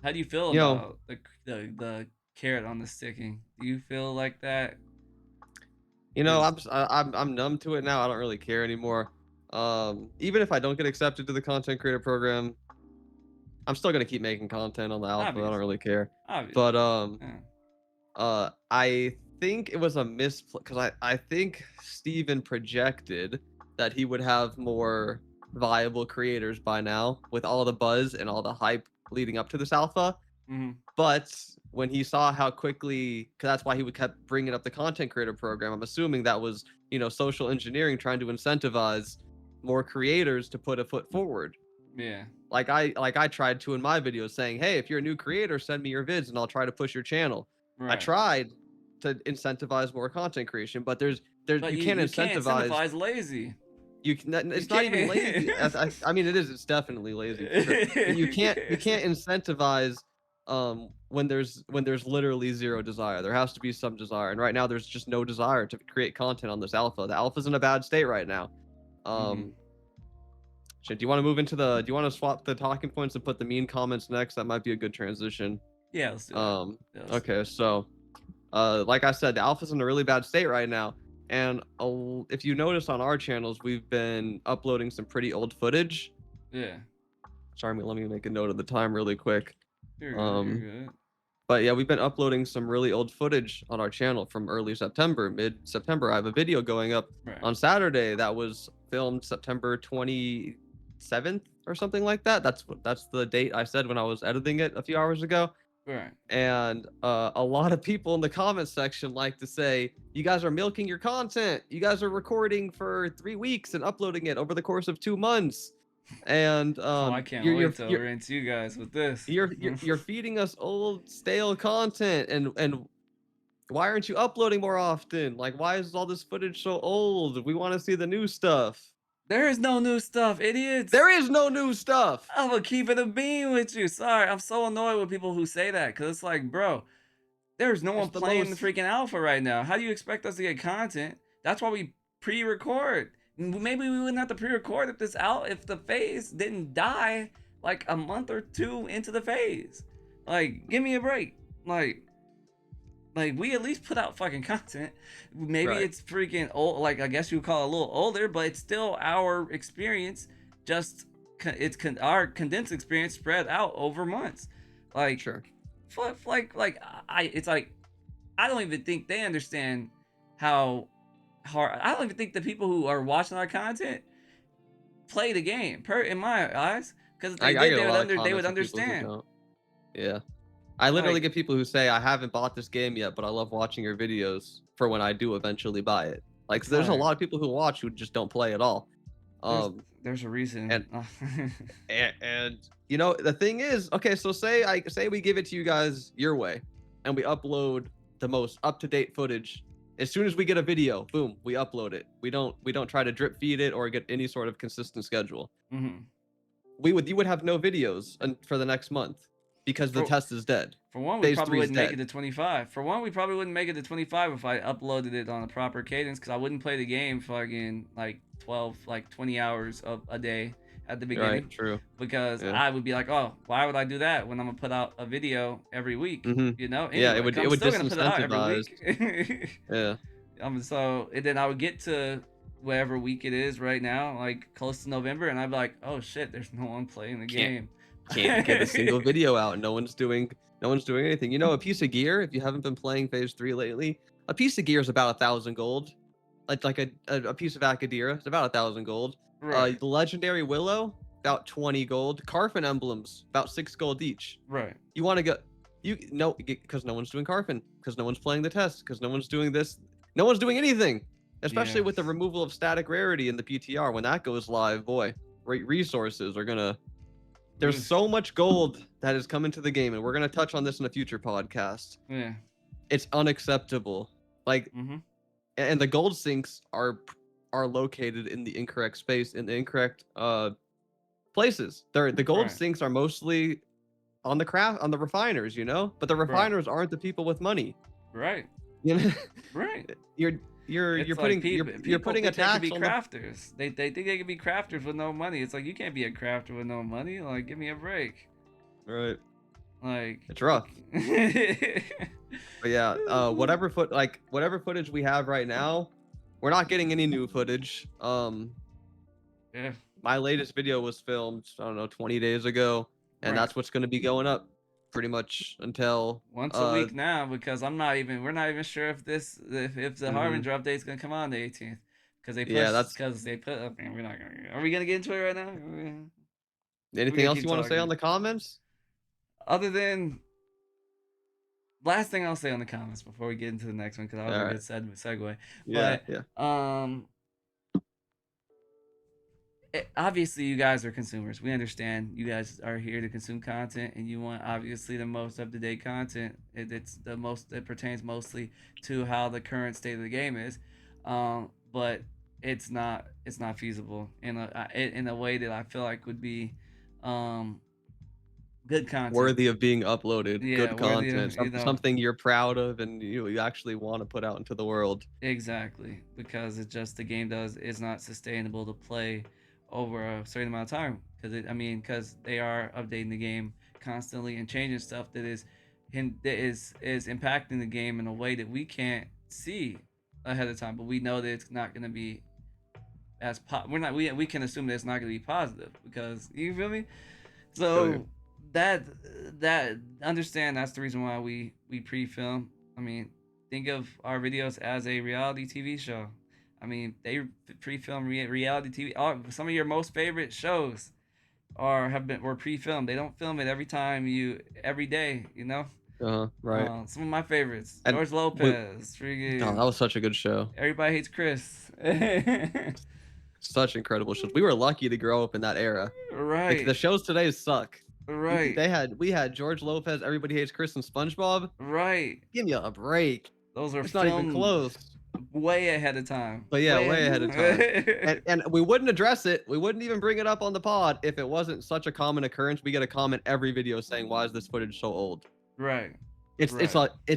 How do you feel about the carrot on the sticking? Do you feel like that? I'm numb to it now. I don't really care anymore. Even if I don't get accepted to the content creator program, I'm still gonna keep making content on the alpha. Obviously. I don't really care. Obviously. But I think it was a because I think Steven projected that he would have more viable creators by now with all the buzz and all the hype leading up to this alpha. Mm-hmm. But when he saw how quickly, because that's why he kept bringing up the content creator program, I'm assuming that was, social engineering trying to incentivize more creators to put a foot forward. Yeah. Like I tried to in my videos saying, hey, if you're a new creator, send me your vids and I'll try to push your channel. Right. I tried to incentivize more content creation, but you can't incentivize lazy. It's not even lazy. I mean, it is. It's definitely lazy. Sure. You can't incentivize when there's literally zero desire. There has to be some desire, and right now there's just no desire to create content on this alpha. The alpha's in a bad state right now. Do you want to move into do you want to swap the talking points and put the mean comments next? That might be a good transition. Yeah, let's do that. Okay, so like I said, the alpha's in a really bad state right now. And if you notice on our channels, we've been uploading some pretty old footage. Yeah. Sorry, let me make a note of the time really quick. You're good. But yeah, we've been uploading some really old footage on our channel from early September, mid-September. I have a video going up on Saturday that was filmed September 27th or something like that. That's the date I said when I was editing it a few hours ago. Right. And a lot of people in the comment section like to say, you guys are milking your content. You guys are recording for 3 weeks and uploading it over the course of 2 months. And I can't wait till we're into you guys with this. You're feeding us old stale content, and why aren't you uploading more often? Like, why is all this footage so old? We want to see the new stuff. There is no new stuff, idiots. There is no new stuff. I'm gonna keep it a bean with you. Sorry, I'm so annoyed with people who say that, because it's like, bro, there's no one playing the freaking alpha right now. How do you expect us to get content? That's why we pre-record. Maybe we wouldn't have to pre-record if the phase didn't die like a month or two into the phase. Like, give me a break. Like we at least put out fucking content. Maybe it's freaking old, like I guess you would call it a little older, but it's still our experience. Just our condensed experience spread out over months. Like, sure. It's like I don't even think they understand how hard. I don't even think the people who are watching our content play the game. In my eyes, because if they did, they would understand. Yeah. I literally get people who say, I haven't bought this game yet, but I love watching your videos for when I do eventually buy it. Like, there's a lot of people who watch who just don't play at all. There's a reason. And the thing is, okay, so say we give it to you guys your way and we upload the most up-to-date footage. As soon as we get a video, boom, we upload it. We don't try to drip feed it or get any sort of consistent schedule. Mm-hmm. You would have no videos for the next month. Because the test is dead. For one, we probably wouldn't make it to 25. For one, we probably wouldn't make it to 25 if I uploaded it on a proper cadence, because I wouldn't play the game fucking like 20 hours a day at the beginning. Right, true. Because I would be like, oh, why would I do that when I'm gonna put out a video every week? Mm-hmm. Anyway, yeah, it would disincentivize. Yeah. So and then I would get to whatever week it is right now, like close to November, and I'd be like, oh shit, there's no one playing the game. Can't get a single video out. No one's doing anything. A piece of gear, if you haven't been playing phase 3 lately, a piece of gear is about 1,000 gold. Like a piece of Akadira is about 1,000 gold. Right. Legendary Willow, about 20 gold. Carfin emblems, about 6 gold each. Right. You want to go because no one's doing Carfin, because no one's playing the test, because no one's doing this, no one's doing anything. Especially with the removal of static rarity in the PTR. When that goes live, boy, resources are gonna. There's so much gold that is coming to the game, and we're gonna touch on this in a future podcast. Yeah, it's unacceptable. Like, and the gold sinks are located in the incorrect space, in the incorrect places. The gold sinks are mostly on the refiners, but the refiners aren't the people with money. Right. Right. you're It's like putting people you're people putting a think they can tax be on the. crafters. They think they can be crafters with no money. It's like you can't be a crafter with no money. Like give me a break. Right. Like It's you rough. But yeah, whatever footage we have right now, we're not getting any new footage. yeah. My latest video was filmed, I don't know, 20 days ago, and Right. that's what's going to be going up pretty much until Once a week now because we're not even sure if the Harbinger update is gonna come on the 18th because they put okay, we're not gonna are we gonna get into it right now? We're anything gonna else keep you want to say talking. on the comments? Other than last thing I'll say on the comments before we get into the next one because that was a good segue. Yeah, But yeah. obviously you guys are consumers. We understand you guys are here to consume content and you want obviously the most up-to-date content. It pertains mostly to how the current state of the game is, but it's not feasible in a way that I feel like would be good content, Worthy of being uploaded. yeah, Good worthy content. of Something you're proud of and you actually want to put out into the world. exactly, because it's just the game is not sustainable to play over a certain amount of time because they are updating the game constantly and changing stuff that is impacting the game in a way that we can't see ahead of time, but we know that it's not going to be we can assume that it's not going to be positive because you feel me. So that understand that's the reason why we pre-film. I mean, think of our videos as a reality TV show. I mean, they pre-film reality TV. Some of your most favorite shows were pre-filmed. They don't film it every day. You know. Right. Some of my favorites: And George Lopez. that was such a good show. Everybody Hates Chris. Such incredible shows. We were lucky to grow up in that era. Right. Like, the shows today suck. Right. We had George Lopez, Everybody Hates Chris, and SpongeBob. Right. Give me a break. Those are it's not even close. Way ahead of time. But yeah, way ahead of time. and we wouldn't address it. We wouldn't even bring it up on the pod if it wasn't such a common occurrence. We get a comment every video saying, "Why is this footage so old?" Right. It's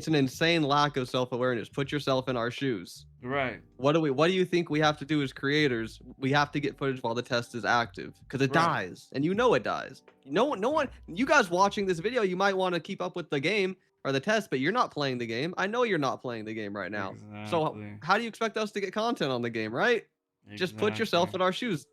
an insane lack of self-awareness. Put yourself in our shoes. Right. What do you think we have to do as creators? We have to get footage while the test is active because it dies, and it dies. No one. You guys watching this video, you might want to keep up with the game or the test, but you're not playing the game. I know you're not playing the game right now. Exactly. So how do you expect us to get content on the game, right? Exactly. Just put yourself in our shoes.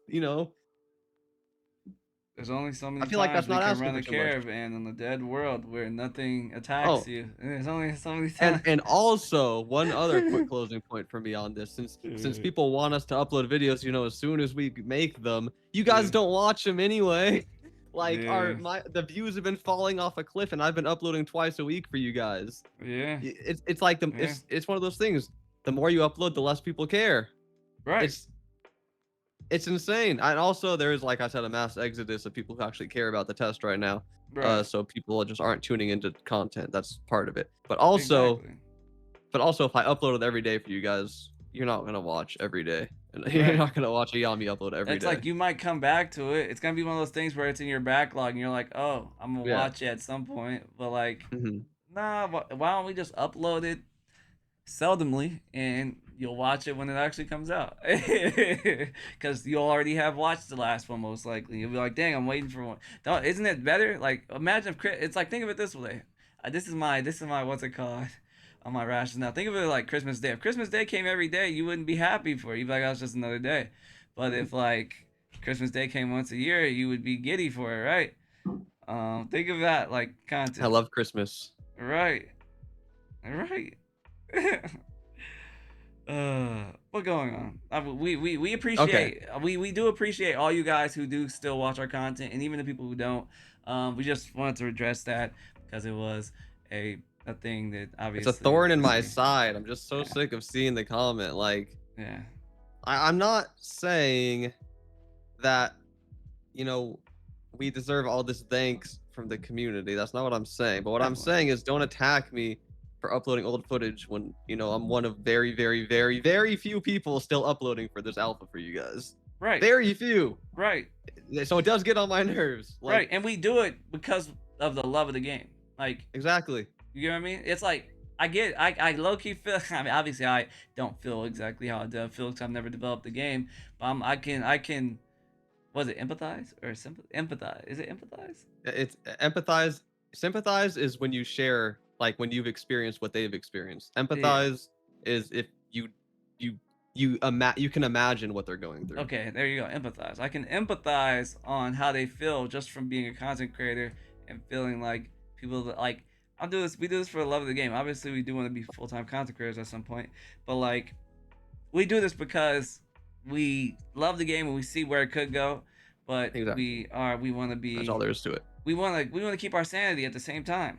There's only so many I feel like that's times not you can run a asking for too much. caravan in the dead world where nothing attacks you. And there's only so many times. And also one other quick closing point for me on this, since people want us to upload videos, as soon as we make them, you guys don't watch them anyway. Like the views have been falling off a cliff, and I've been uploading twice a week for you guys. Yeah. It's like it's one of those things. The more you upload, the less people care. Right. It's insane. And also, there is, like I said, a mass exodus of people who actually care about the test right now. Right. So people just aren't tuning into content. That's part of it. But also, if I uploaded every day for you guys, you're not gonna watch every day, and you're not gonna watch a Yami upload every day. It's like you might come back to it. It's gonna be one of those things where it's in your backlog, and you're like, "Oh, I'm gonna watch it at some point." But like, nah. Why don't we just upload it seldomly and you'll watch it when it actually comes out? Because you'll already have watched the last one most likely. You'll be like, dang, I'm waiting for one. Isn't it better? Like, imagine if it's like, think of it this way. This is my what's it called on my rationale. Think of it like Christmas Day. If Christmas Day came every day, you wouldn't be happy for it. You'd be like, oh, it's just another day. But if like Christmas Day came once a year, you would be giddy for it, right? Think of that like content. I love Christmas. Right. What's going on? We appreciate we do appreciate all you guys who do still watch our content, and even the people who don't. We just wanted to address that because it was a thing that obviously it's a thorn in my side. I'm just so sick of seeing the comment. Like, I'm not saying that we deserve all this thanks from the community. That's not what I'm saying. But what I'm saying is, don't attack me for uploading old footage when I'm one of very, very, very, very few people still uploading for this alpha for you guys. Right. Very few. Right. So it does get on my nerves. Right. And we do it because of the love of the game. Like, exactly. You know what I mean? It's like I low key feel. I mean, obviously, I don't feel exactly how I feel because I've never developed the game. But I can. Was it empathize or empathize? Is it empathize? It's empathize. Sympathize is when you share, like when you've experienced what they've experienced. Yeah. Empathize is if you you can imagine what they're going through. Okay, there you go. Empathize. I can empathize on how they feel just from being a content creator and feeling like people that like. I'll do this. We do this for the love of the game. Obviously, we do want to be full-time content creators at some point, but like we do this because we love the game and we see where it could go, but Exactly. we want to That's be all there is to it. we want to keep our sanity at the same time.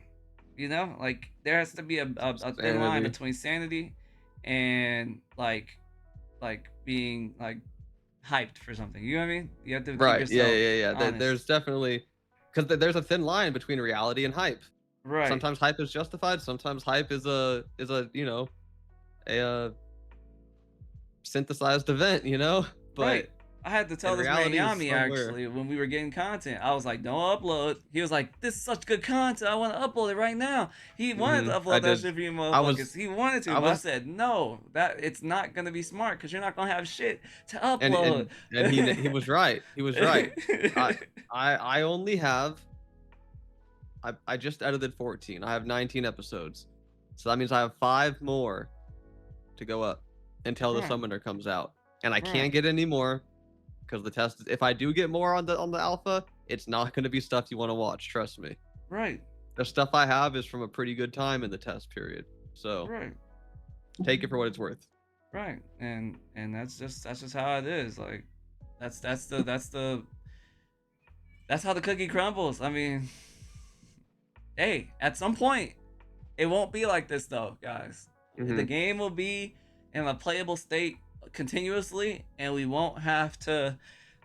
You know, like there has to be a thin line Sanity. between sanity and like being like hyped for something. You know what I mean? You have to keep Right. Yeah. yourself Yeah. Yeah. honest. There's definitely because there's a thin line between reality and hype. Right. Sometimes hype is justified. Sometimes hype is a a synthesized event. Right. But I had to in tell this man reality is Yami somewhere. actually when we were getting content. I was like, "Don't upload." He was like, "This is such good content. I want to upload it right now." He wanted to I upload that did. shit for you I motherfuckers. was He wanted to, I but I was said, "No, that it's not gonna be smart because you're not gonna have shit to and upload." and and he was right. He was right. I I only have I just edited 14. I have 19 episodes. So that means I have 5 more to go up until the Right, summoner comes out. And I right, can't get any more because the test is, if I do get more on the alpha, it's not going to be stuff you want to watch, trust me. right, The stuff I have is from a pretty good time in the test period. So, right. take it for what it's worth. Right, and that's just how it is. Like, that's how the cookie crumbles. I mean, hey, at some point, it won't be like this though, guys. The Mhm. game will be in a playable state continuously, and we won't have to,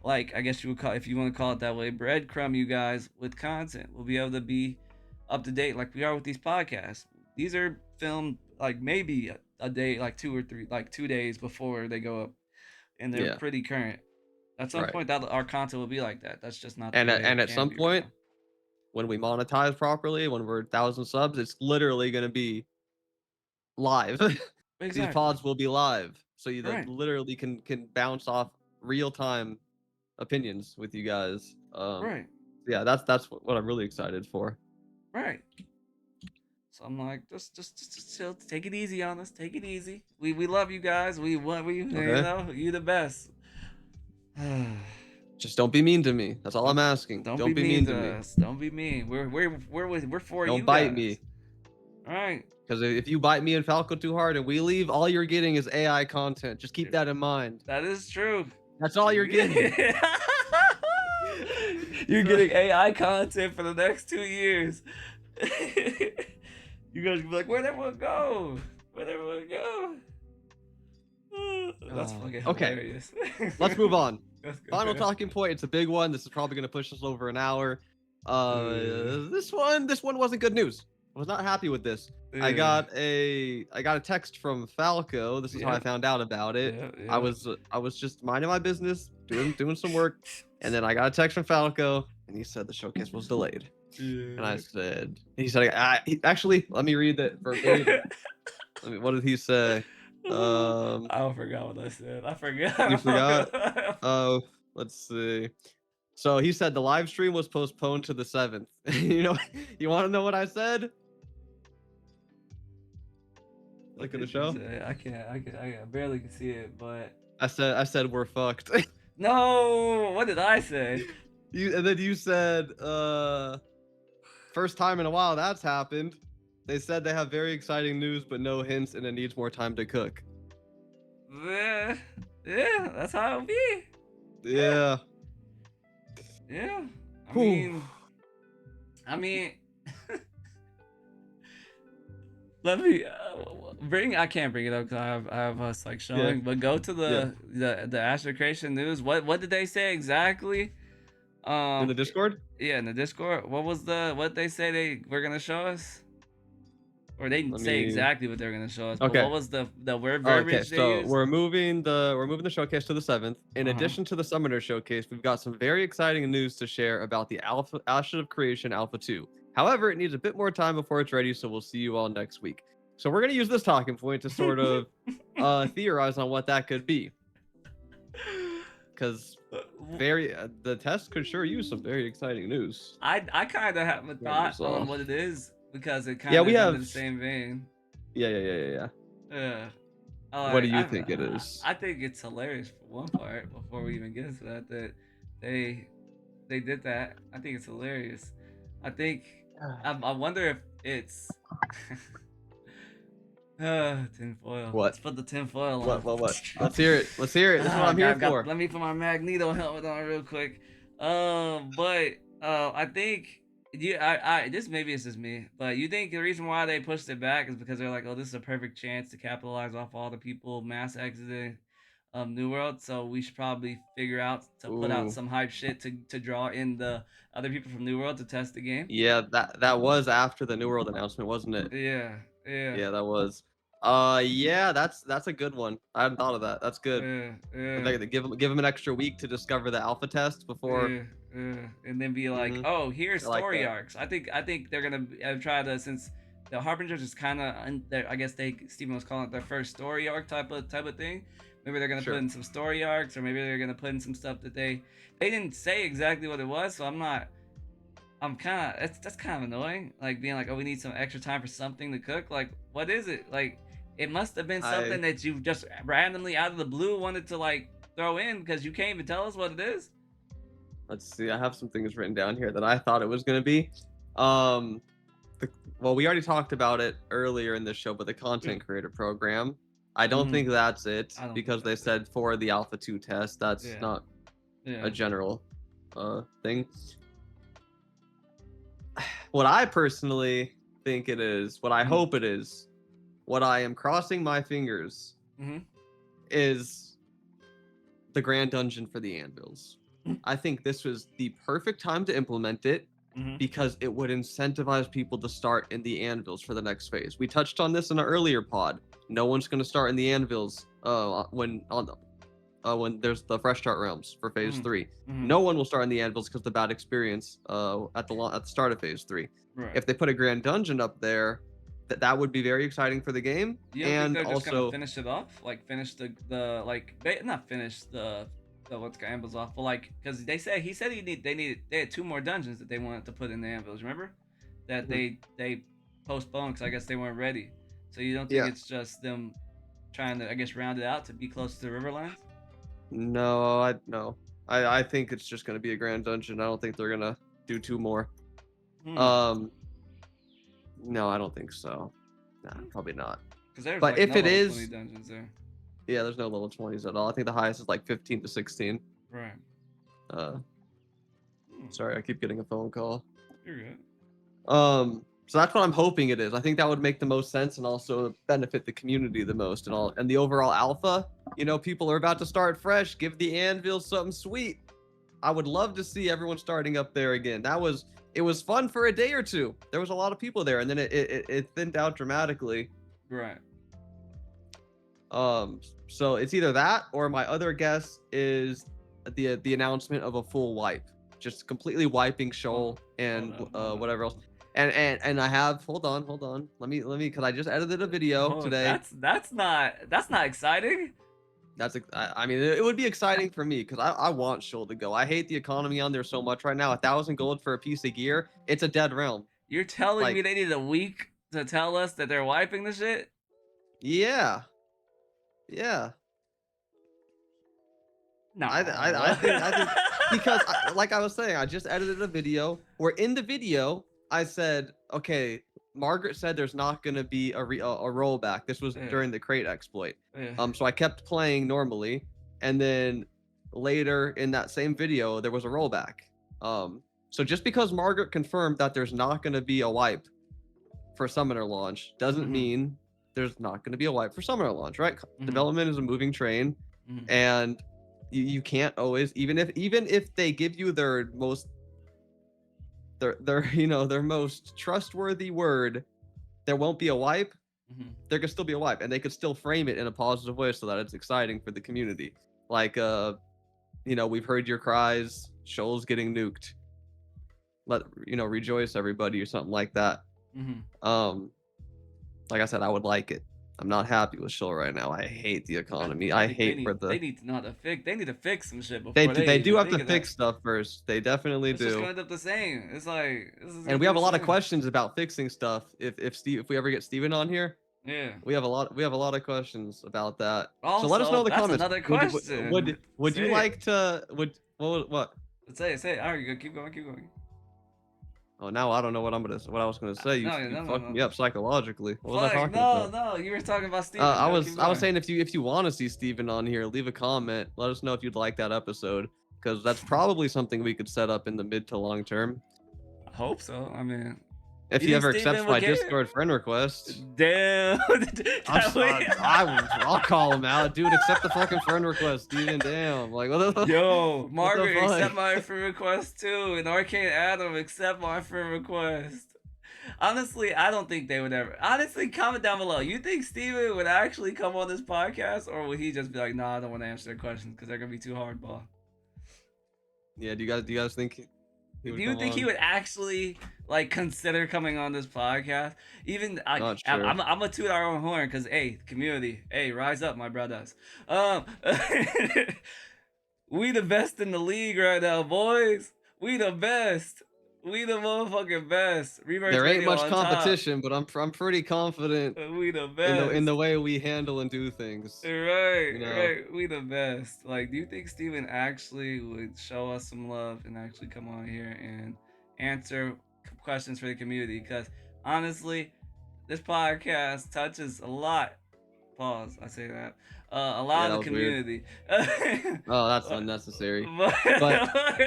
like, I guess you would call, if you want to call it that way, breadcrumb you guys with content. We'll be able to be up to date like we are with these podcasts. These are filmed like maybe a day, like 2 or 3, like 2 days before they go up, and they're Yeah, pretty current. At some right. point, that our content will be like that. That's just not the And way it at can some be right point now. when we monetize properly, when we're 1,000 subs, it's literally going to be live. These Exactly. pods will be live, so you Right. literally can bounce off real time opinions with you guys. Right. Yeah, that's what I'm really excited for. Right. So I'm like, just chill. Take it easy on us. Take it easy. We love you guys. We want Okay, you the best. just don't be mean to me. That's all I'm don't asking. don't be Don't be mean mean to to me. us. Don't be mean. We're for Don't you bite guys. me, All right. because if you bite me and Falco too hard and we leave, all you're getting is AI content. Just keep that in mind. That is true. That's all you're getting. You're getting AI content for the next 2 years. You guys be like, where'd everyone go? Where'd everyone go? That's fucking Okay, hilarious. let's move on. Let's go. Final talking point. It's a big one. This is probably going to push us over an hour. This one wasn't good news. I was not happy with this. I got a text from Falco. This is how I Yep. found out about it. Yep. I Yep. was just minding my business, doing some work, and then I got a text from Falco, and he said the showcase was delayed. And I said, actually, let me read that verbatim. What did he say? I forgot what I said. I You forgot. forgot? Oh, let's see. So he said the live stream was postponed to the 7th. You want to know what I said? What Look at the did you show. say? I barely can see it, but I said we're fucked. no. What did I say? And then you said, first time in a while that's happened. They said they have very exciting news, but no hints, and it needs more time to cook. Yeah, that's how it'll be. Yeah. Yeah. I Whew. mean, let me bring. I can't bring it up because I have us like showing. Yeah. But go to Yeah. the Astro Creation news. What did they say exactly? In the Discord? Yeah, in the Discord. What they say they were gonna show us? Or they didn't Let say me. exactly what they're gonna show us. But Okay. what was the word Okay, verbiage they so used? we're moving the showcase to the 7th. In Uh huh. addition to the Summoner showcase, we've got some very exciting news to share about the Ashes of Creation Alpha 2. However, it needs a bit more time before it's ready, so we'll see you all next week. So we're gonna use this talking point to sort of theorize on what that could be, because the test could sure use some very exciting news. I kind of have a thought on what it is because it kind of we is have under the same vein. Yeah. What do you think it is? I think it's hilarious for one part. Before we even get into that they did that. I think it's hilarious. I think I wonder if it's tinfoil. What? Let's put the tinfoil on. What? Let's hear it. This is what I'm here for. Let me put my Magneto helmet on real quick. I think this maybe it's just me, but you think the reason why they pushed it back is because they're like, oh, this is a perfect chance to capitalize off all the people mass exiting New World, so we should probably figure out to put out some hype shit to draw in the other people from New World to test the game. Yeah, that was after the New World announcement, wasn't it? Yeah, that was. Yeah, that's a good one. I hadn't thought of that. That's good. They give them an extra week to discover the alpha test before. And then be like, oh, here's story arcs. I think they're gonna try to, since the Harbingers is kind of, I guess Steven was calling it their first story arc type of thing. Maybe they're gonna put in some story arcs, or maybe they're gonna put in some stuff that they didn't say exactly what it was. So I'm kind of, that's kind of annoying. Like being like, oh, we need some extra time for something to cook. Like, what is it? Like, it must have been something that you just randomly out of the blue wanted to like throw in because you can't even tell us what it is. Let's see. I have some things written down here that I thought it was gonna be. Well, we already talked about it earlier in the show, but the content creator program. I don't think that's it because they said for the Alpha 2 test, that's not a general thing. What I personally think it is, what I hope it is, what I am crossing my fingers is the Grand Dungeon for the Anvils. I think this was the perfect time to implement it because it would incentivize people to start in the Anvils for the next phase. We touched on this in an earlier pod. No one's going to start in the Anvils when there's the Fresh Start realms for phase 3. No one will start in the Anvils because of the bad experience at the start of phase 3. Right. If they put a Grand Dungeon up there, that would be very exciting for the game. You don't think they're just gonna finish it off, like finish not finish the what's got Anvils off, but like, because they had 2 more dungeons that they wanted to put in the Anvils. Remember that they postponed because I guess they weren't ready. So you don't think it's just them trying to, I guess, round it out to be close to the Riverlands? No, I think it's just gonna be a Grand Dungeon. I don't think they're gonna do 2 more. No, I don't think so. Nah, probably not. But like if it is, 20 dungeons there. Yeah, there's no level 20s at all. I think the highest is like 15 to 16. Right. Sorry, I keep getting a phone call. You're good. So that's what I'm hoping it is. I think that would make the most sense and also benefit the community the most and the overall alpha. You know, people are about to start fresh. Give the Anvil something sweet. I would love to see everyone starting up there again. It was fun for a day or two. There was a lot of people there, and then it thinned out dramatically. Right. So it's either that or my other guess is the announcement of a full wipe, just completely wiping Shoal and whatever else. And I have hold on. Let me because I just edited a video today. That's not exciting. I mean, it would be exciting for me because I want Shoal to go. I hate the economy on there so much right now. 1,000 gold for a piece of gear. It's a dead realm. You're telling me they need a week to tell us that they're wiping the shit? Yeah. No. I think because like I was saying, I just edited a video where in the video I said, okay, Margaret said there's not going to be a rollback. This was during the crate exploit. So I kept playing normally, and then later in that same video there was a rollback. So just because Margaret confirmed that there's not going to be a wipe for Summoner launch doesn't mean there's not going to be a wipe for Summoner launch, right? Development is a moving train, and you can't always, even if they give you their most trustworthy word, there won't be a wipe. There could still be a wipe, and they could still frame it in a positive way so that it's exciting for the community. Like, we've heard your cries. Shoal's getting nuked. Rejoice everybody, or something like that. Like I said, I would like it. I'm not happy with Shill right now. I hate the economy. I I think they hate where need they need to know how to fix. They need to fix some shit they before do, they they do even have to think of that. fix stuff first. They definitely It's just do. gonna end up the same. It's like this is gonna And we be have a the lot of same. questions about fixing stuff. If we ever get Steven on here, Yeah. we have a lot of questions about that. So let us know Also, in the that's comments. another Would question. would you Say it. like to what? Say it. Say it. All right, keep going. Keep going. Oh, now I don't know what I was gonna say. No, You no, no, fucked no. me up psychologically. What was I Fuck, talking no, about? no. You were talking about Steven. Go, keep I was going. saying if you want to see Steven on here, leave a comment. Let us know if you'd like that episode, because that's probably something we could set up in the mid to long term. I hope so. I mean, If you he think ever Steven accepts would my care? Discord friend request. Damn. I'll call him out, dude. Accept the fucking friend request, Steven. Damn, like what the Yo, what the Margaret, fuck? accept my friend request too, and Arcane Adam, accept my friend request. Honestly, I don't think they would ever. Honestly, comment down below. You think Steven would actually come on this podcast, or would he just be like, "Nah, I don't want to answer their questions because they're gonna be too hardball"? Yeah, do you guys think he Do would you come think on? he would actually like consider coming on this podcast? Even Not sure. I'm gonna toot our own horn because hey, community, hey, rise up, my brothers. We the best in the league right now, boys. We the best. We the motherfucking best. Rebirth There ain't Radio much on top. competition, but I'm pretty confident We the in best. the way we handle and do things. Right, You know. right. We the best. Like, do you think Steven actually would show us some love and actually come on here and answer questions for the community? Because honestly, this podcast touches a lot. Pause. I say that. A Yeah, lot that of the was weird. community. Oh, that's unnecessary. but,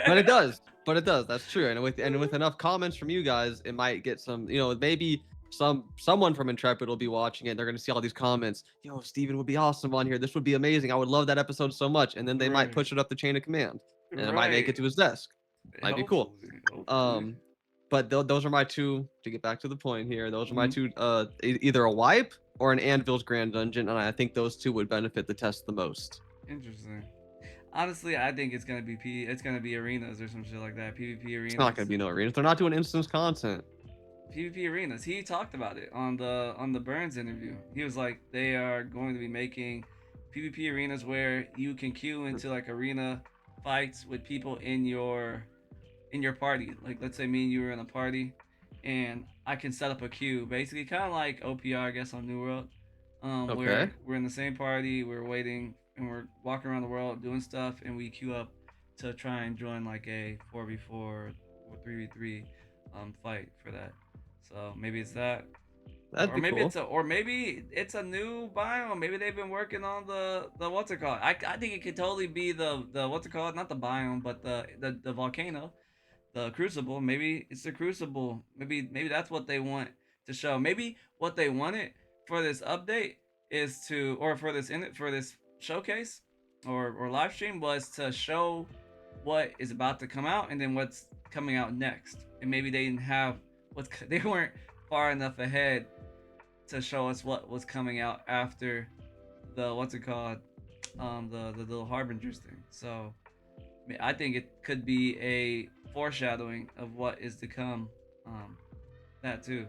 But it does. But it does. That's true. And with enough comments from you guys, it might get some. Maybe someone from Intrepid will be watching it. They're gonna see all these comments. Yo, Steven would be awesome on here. This would be amazing. I would love that episode so much. And then they might right, push it up the chain of command, and it might make it right. to his desk. Might be cool. Hopefully. But those are my two. To get back to the point here, those are my Mhm. two. Either a wipe or an Anvil's Grand Dungeon, and I think those two would benefit the test the most. Interesting. Honestly, I think it's gonna be It's gonna be arenas or some shit like that. PvP arenas. It's not gonna be no arenas. They're not doing instance content. PvP arenas. He talked about it on the Burns interview. He was like, they are going to be making PvP arenas where you can queue into like arena fights with people in your party. Like, let's say me and you were in a party, and I can set up a queue, basically kind of like OPR, I guess, on New World. Okay. Where we're in the same party, we're waiting, and we're walking around the world doing stuff, and we queue up to try and join like a 4v4 or 3v3 fight for that. So maybe it's that, That'd or be maybe cool. maybe it's a new biome. Maybe they've been working on the what's it called? I think it could totally be the what's it called? Not the biome, but the volcano, the crucible. Maybe it's the crucible. Maybe that's what they want to show. Maybe what they wanted for this update is to, or for this showcase or live stream, was to show what is about to come out and then what's coming out next. And maybe they didn't have they weren't far enough ahead to show us what was coming out after the what's it called, the little harbingers thing. So I think it could be a foreshadowing of what is to come. That too.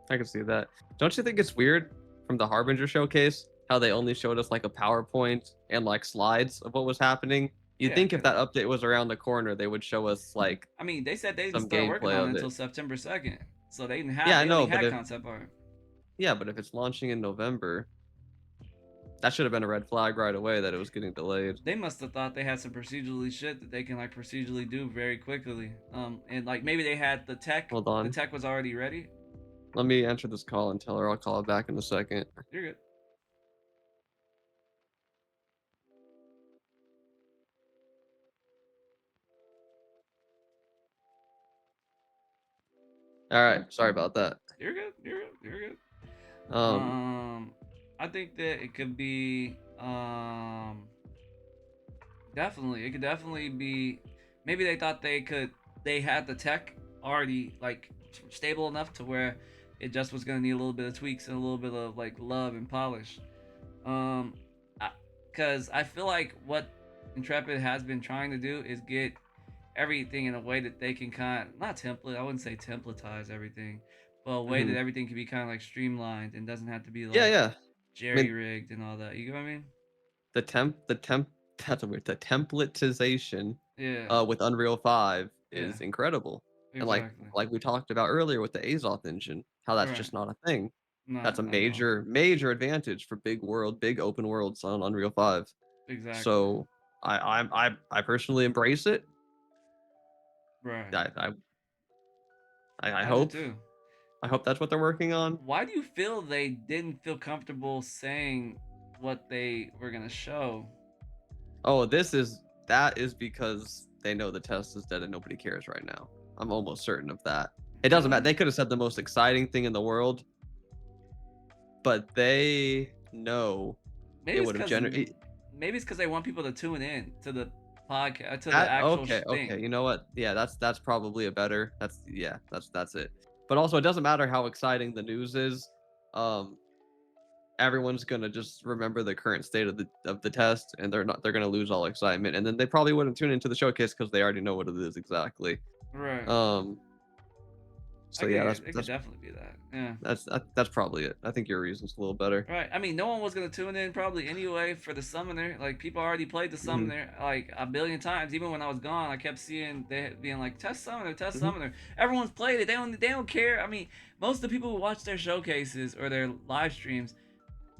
I can see that. Don't you think it's weird from the Harbinger showcase how they only showed us like a PowerPoint and like slides of what was happening? You'd Yeah, think if that update was around the corner, they would show us like I mean, they said they didn't some start working gameplay on it of until it. September 2nd, so they didn't have. Yeah, I they know, only but had concept art. yeah, but if it's launching in November, that should have been a red flag right away that it was getting delayed. They must have thought they had some procedurally shit that they can like procedurally do very quickly. And like maybe they had the tech. Hold on. The tech was already ready. Let me answer this call and tell her I'll call it back in a second. You're good. All right, sorry about that. You're good. You're good. You're good. I think that it could be definitely. It could definitely be. Maybe they thought they had the tech already like stable enough to where it just was gonna need a little bit of tweaks and a little bit of like love and polish. Because I feel like what Intrepid has been trying to do is get everything in a way that they can kind of, not template. I wouldn't say templatize everything, but a way Hmm. that everything can be kind of like streamlined and doesn't have to be Yeah, like yeah. I jerry mean, rigged and all that. You know what I mean? the temp that's a weird the templatization Yeah, with Unreal 5 yeah, is incredible. And exactly. like we talked about earlier with the Azoth engine, how that's Right. just not a thing. No, That's a not at all. major advantage for big open worlds on Unreal 5. Exactly. So I personally embrace it. Right. I I I I do hope too. that's what they're working on. Why do you feel they didn't feel comfortable saying what they were gonna show? Oh, that is because they know the test is dead and nobody cares right now. I'm almost certain of that. It doesn't matter. Really? They could have said the most exciting thing in the world, but they know Maybe it it's would have because generated maybe it's because they want people to tune in to the podcast to the that. actual Okay, okay. thing. You know what? Yeah, that's probably a better. That's it. But also, it doesn't matter how exciting the news is. Um, everyone's gonna just remember the current state of the test, and they're gonna lose all excitement, and then they probably wouldn't tune into the showcase because they already know what it is exactly. Right. Um, I so could yeah, it could definitely be that. Yeah. that's probably it. I think your reason's a little better. Right. I mean, no one was gonna tune in probably anyway for the summoner. Like people already played the Hmm. summoner like a billion times. Even when I was gone, I kept seeing they being like test summoner, test Hmm. summoner. Everyone's played it. They don't care. I mean, most of the people who watch their showcases or their live streams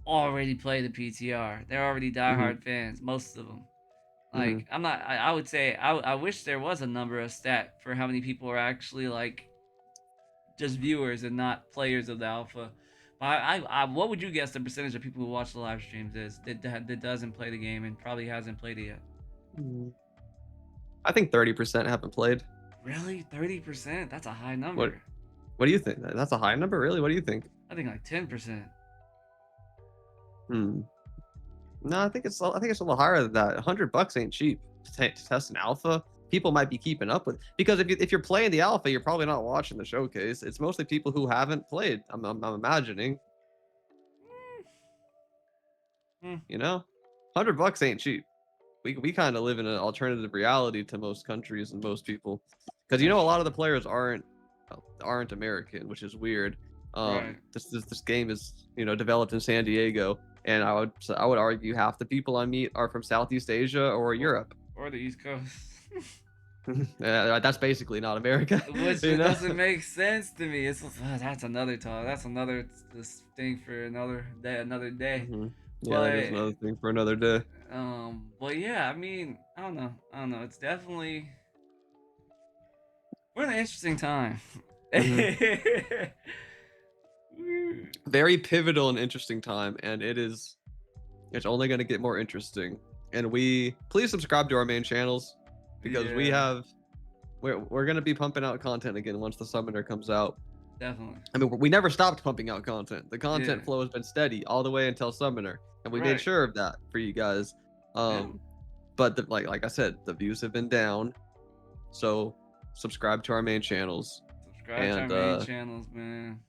already play the PTR. They're already Hmm. diehard fans. Most of them. Hmm. Like I'm not. I would say I wish there was a number of stat for how many people are actually like just viewers and not players of the alpha. What would you guess the percentage of people who watch the live streams is that doesn't play the game and probably hasn't played it yet? I think 30% haven't played. Really, 30%? That's a high What number. What do you think? That's a high number, really? What do you think? I think like 10%. Hmm. No, I think it's a little higher than that. $100 ain't cheap to test an alpha. People might be keeping up with because if you're playing the alpha, you're probably not watching the showcase. It's mostly people who haven't played. I'm imagining. Mm, You know, $100 ain't cheap. We kind of live in an alternative reality to most countries and most people, because you that's know a lot of the true. players aren't American, which is weird. Right. This game is developed in San Diego, and I would argue half the people I meet are from Southeast Asia or Or Europe. or the East Coast. That's basically not America, Which you it know. doesn't make sense to me. That's another talk. That's another this thing for another day. Another day. Hmm. Yeah, that is But another thing for another day. But yeah, I mean, I don't know. I don't know. It's definitely we're in an interesting time. Hmm. Very pivotal and interesting time, and it's only going to get more interesting. And please subscribe to our main channels because Yeah, we're going to be pumping out content again once the summoner comes out. definitely. I mean, we never stopped pumping out content. The Yeah, content flow has been steady all the way until summoner, and we made right. sure of that for you guys. Yeah. But like I said, the views have been down, so subscribe to our main channels Subscribe to our and main channels, man.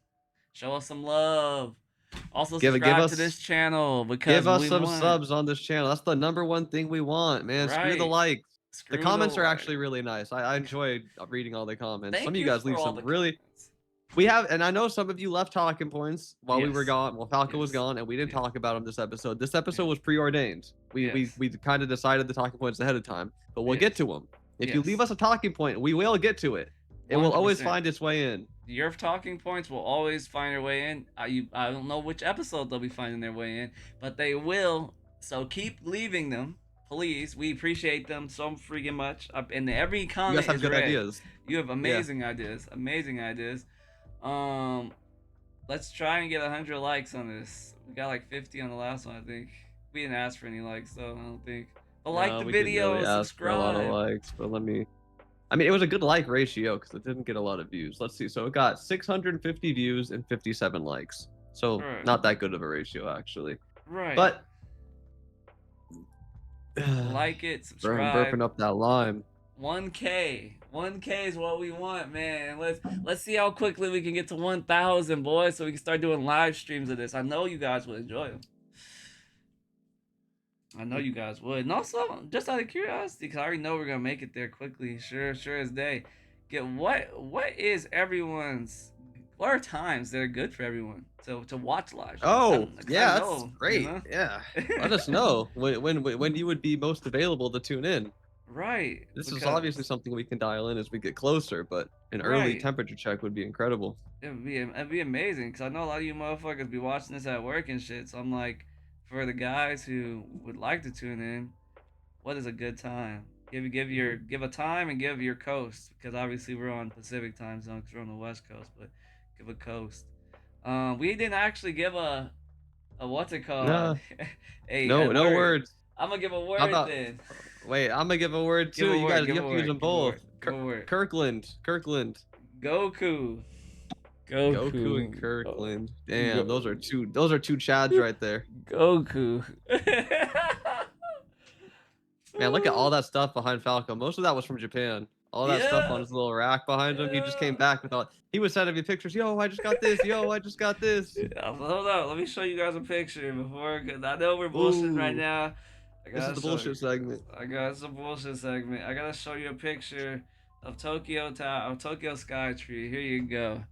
Show us some love. Also give subscribe to us this channel give because us we some want subs on this channel. That's the number one thing we want, man. Screw the right. likes. The Screw the comments are like. actually really nice. I enjoyed reading all the comments. Some Thank of you you guys for leave all some the really. comments. We have, and I know some of you left talking points while we were Yes. gone. While Falco was Yes. gone, and we didn't Yes. talk about them this episode. This episode Yes. was preordained. Yes. We kind of decided the talking points ahead of time, but we'll get Yes. to them. If you leave Yes. us a talking point, we will get to it. It will always 100%. find its way in. Your talking points will always find their way in. I don't know which episode they'll be finding their way in, but they will. So keep leaving them, please. We appreciate them so freaking much. And every You guys comment have is good read. ideas. You have Yeah. amazing ideas. Amazing ideas. Um, let's try and get 100 likes on this. We got like 50 on the last one, I think. We didn't ask for any likes, though. I don't think. But like No, the we didn't really video, ask for a lot of subscribe. likes, but I mean, it was a good like ratio because it didn't get a lot of views. Let's see. So it got 650 views and 57 likes. So Right. not that good of a ratio, actually. Right. But like it, I'm subscribe. burping up that lime. 1K. 1K is what we want, man. Let's see how quickly we can get to 1,000, boys, so we can start doing live streams of this. I know you guys would enjoy them. I know you guys would. And also, just out of curiosity, because I already know we're gonna make it there quickly. Sure as day. What is everyone's what are times that are good for everyone to watch live streams? Oh, yeah, that's know, great. Yeah, let us know when you would be most available to tune in. Right, This is obviously because something we can dial in as we get closer, but an early right, temperature check would be incredible. it'd be amazing. Because I know a lot of you motherfuckers be watching this at work and shit. So I'm like, for the guys who would like to tune in, what is a good time? Give a time and give your coast, because obviously we're on Pacific time zone because we're on the West Coast, but give a coast. We didn't actually give a what's it called? No, a no word. words. I'm gonna give a How word about? then. Wait, I'm gonna give a word Give too. a You word. guys, Give you a have to use word. them Give a both. word. Give a word. Kirkland, Goku. Goku and Goku. Kirkland. Damn, Go, those are two Chads right there. Goku. Man, look at all that stuff behind Falco. Most of that was from Japan. All that stuff on Yeah. his little rack behind him. He just came Yeah. back with all. He was sending me pictures. Yo, I just got this. Yo, I just got this. Hold on. Let me show you guys a picture before, because I know we're bullshitting right Ooh, now. I this is gotta the show bullshit you. segment. I got some bullshit segment. I gotta show you a picture of Tokyo Tower, of Tokyo Sky Tree. Here you go.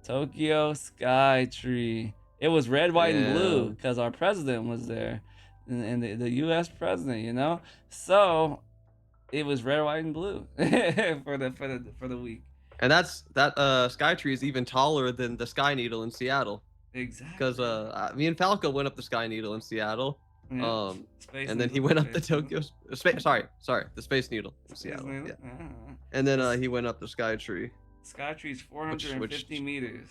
Tokyo Sky Tree. It was red, white, and blue Damn. because our president was there, and the U.S. president, you know. So it was red, white, and blue for the week. And that Skytree is even taller than the Sky Needle in Seattle. Because Exactly. me and Falco went up the Sky Needle in Seattle. Yeah. Space And then he Needle. went up the Space Needle. Tokyo sorry, the Space Needle in Space Seattle. Needle. Yeah. Ah. And then This he went up the Skytree, Sky Tree's which 450 meters.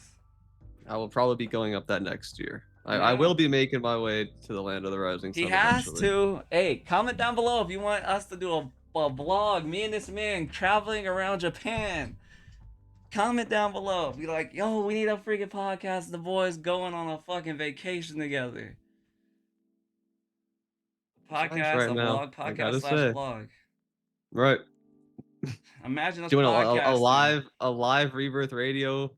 I will probably be going up that next year. I Yeah. will be making my way to the land of the rising He sun has eventually. to. Hey, comment down below if you want us to do a vlog. Me and this man traveling around Japan. Comment down below. Be like, yo, we need a freaking podcast. The boys going on a fucking vacation together. It's nice Podcast, right a now, vlog, I podcast gotta slash say. vlog. Right. Imagine us Doing podcasting. a live Rebirth Radio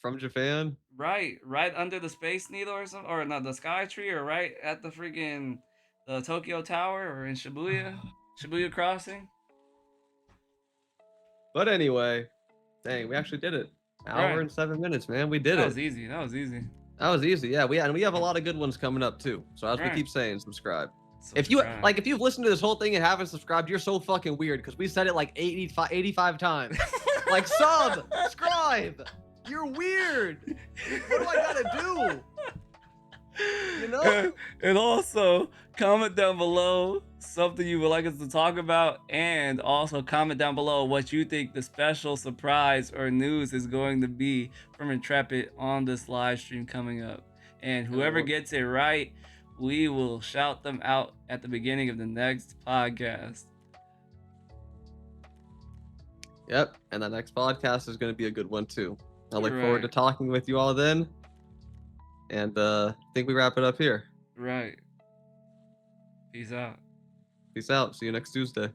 from Japan. Right under the Space Needle or something, or not the Sky Tree, or right at the freaking the Tokyo Tower, or in Shibuya Crossing. But anyway, dang, we actually did it. Hour Right. and 7 minutes, man. We did That it. was easy. That was easy. That was easy. Yeah, we have a lot of good ones coming up too. So as we Right. keep saying, subscribe. Subscribe. If you've listened to this whole thing and haven't subscribed, you're so fucking weird because we said it like 85 times. Like subscribe. You're weird. What do I gotta do? You know? And also comment down below something you would like us to talk about, and also comment down below what you think the special surprise or news is going to be from Intrepid on this live stream coming up. And whoever gets it right, we will shout them out at the beginning of the next podcast. Yep, and the next podcast is going to be a good one too. I look forward to Right. talking with you all then. And I think we wrap it up here. Right. Peace out. Peace out. See you next Tuesday.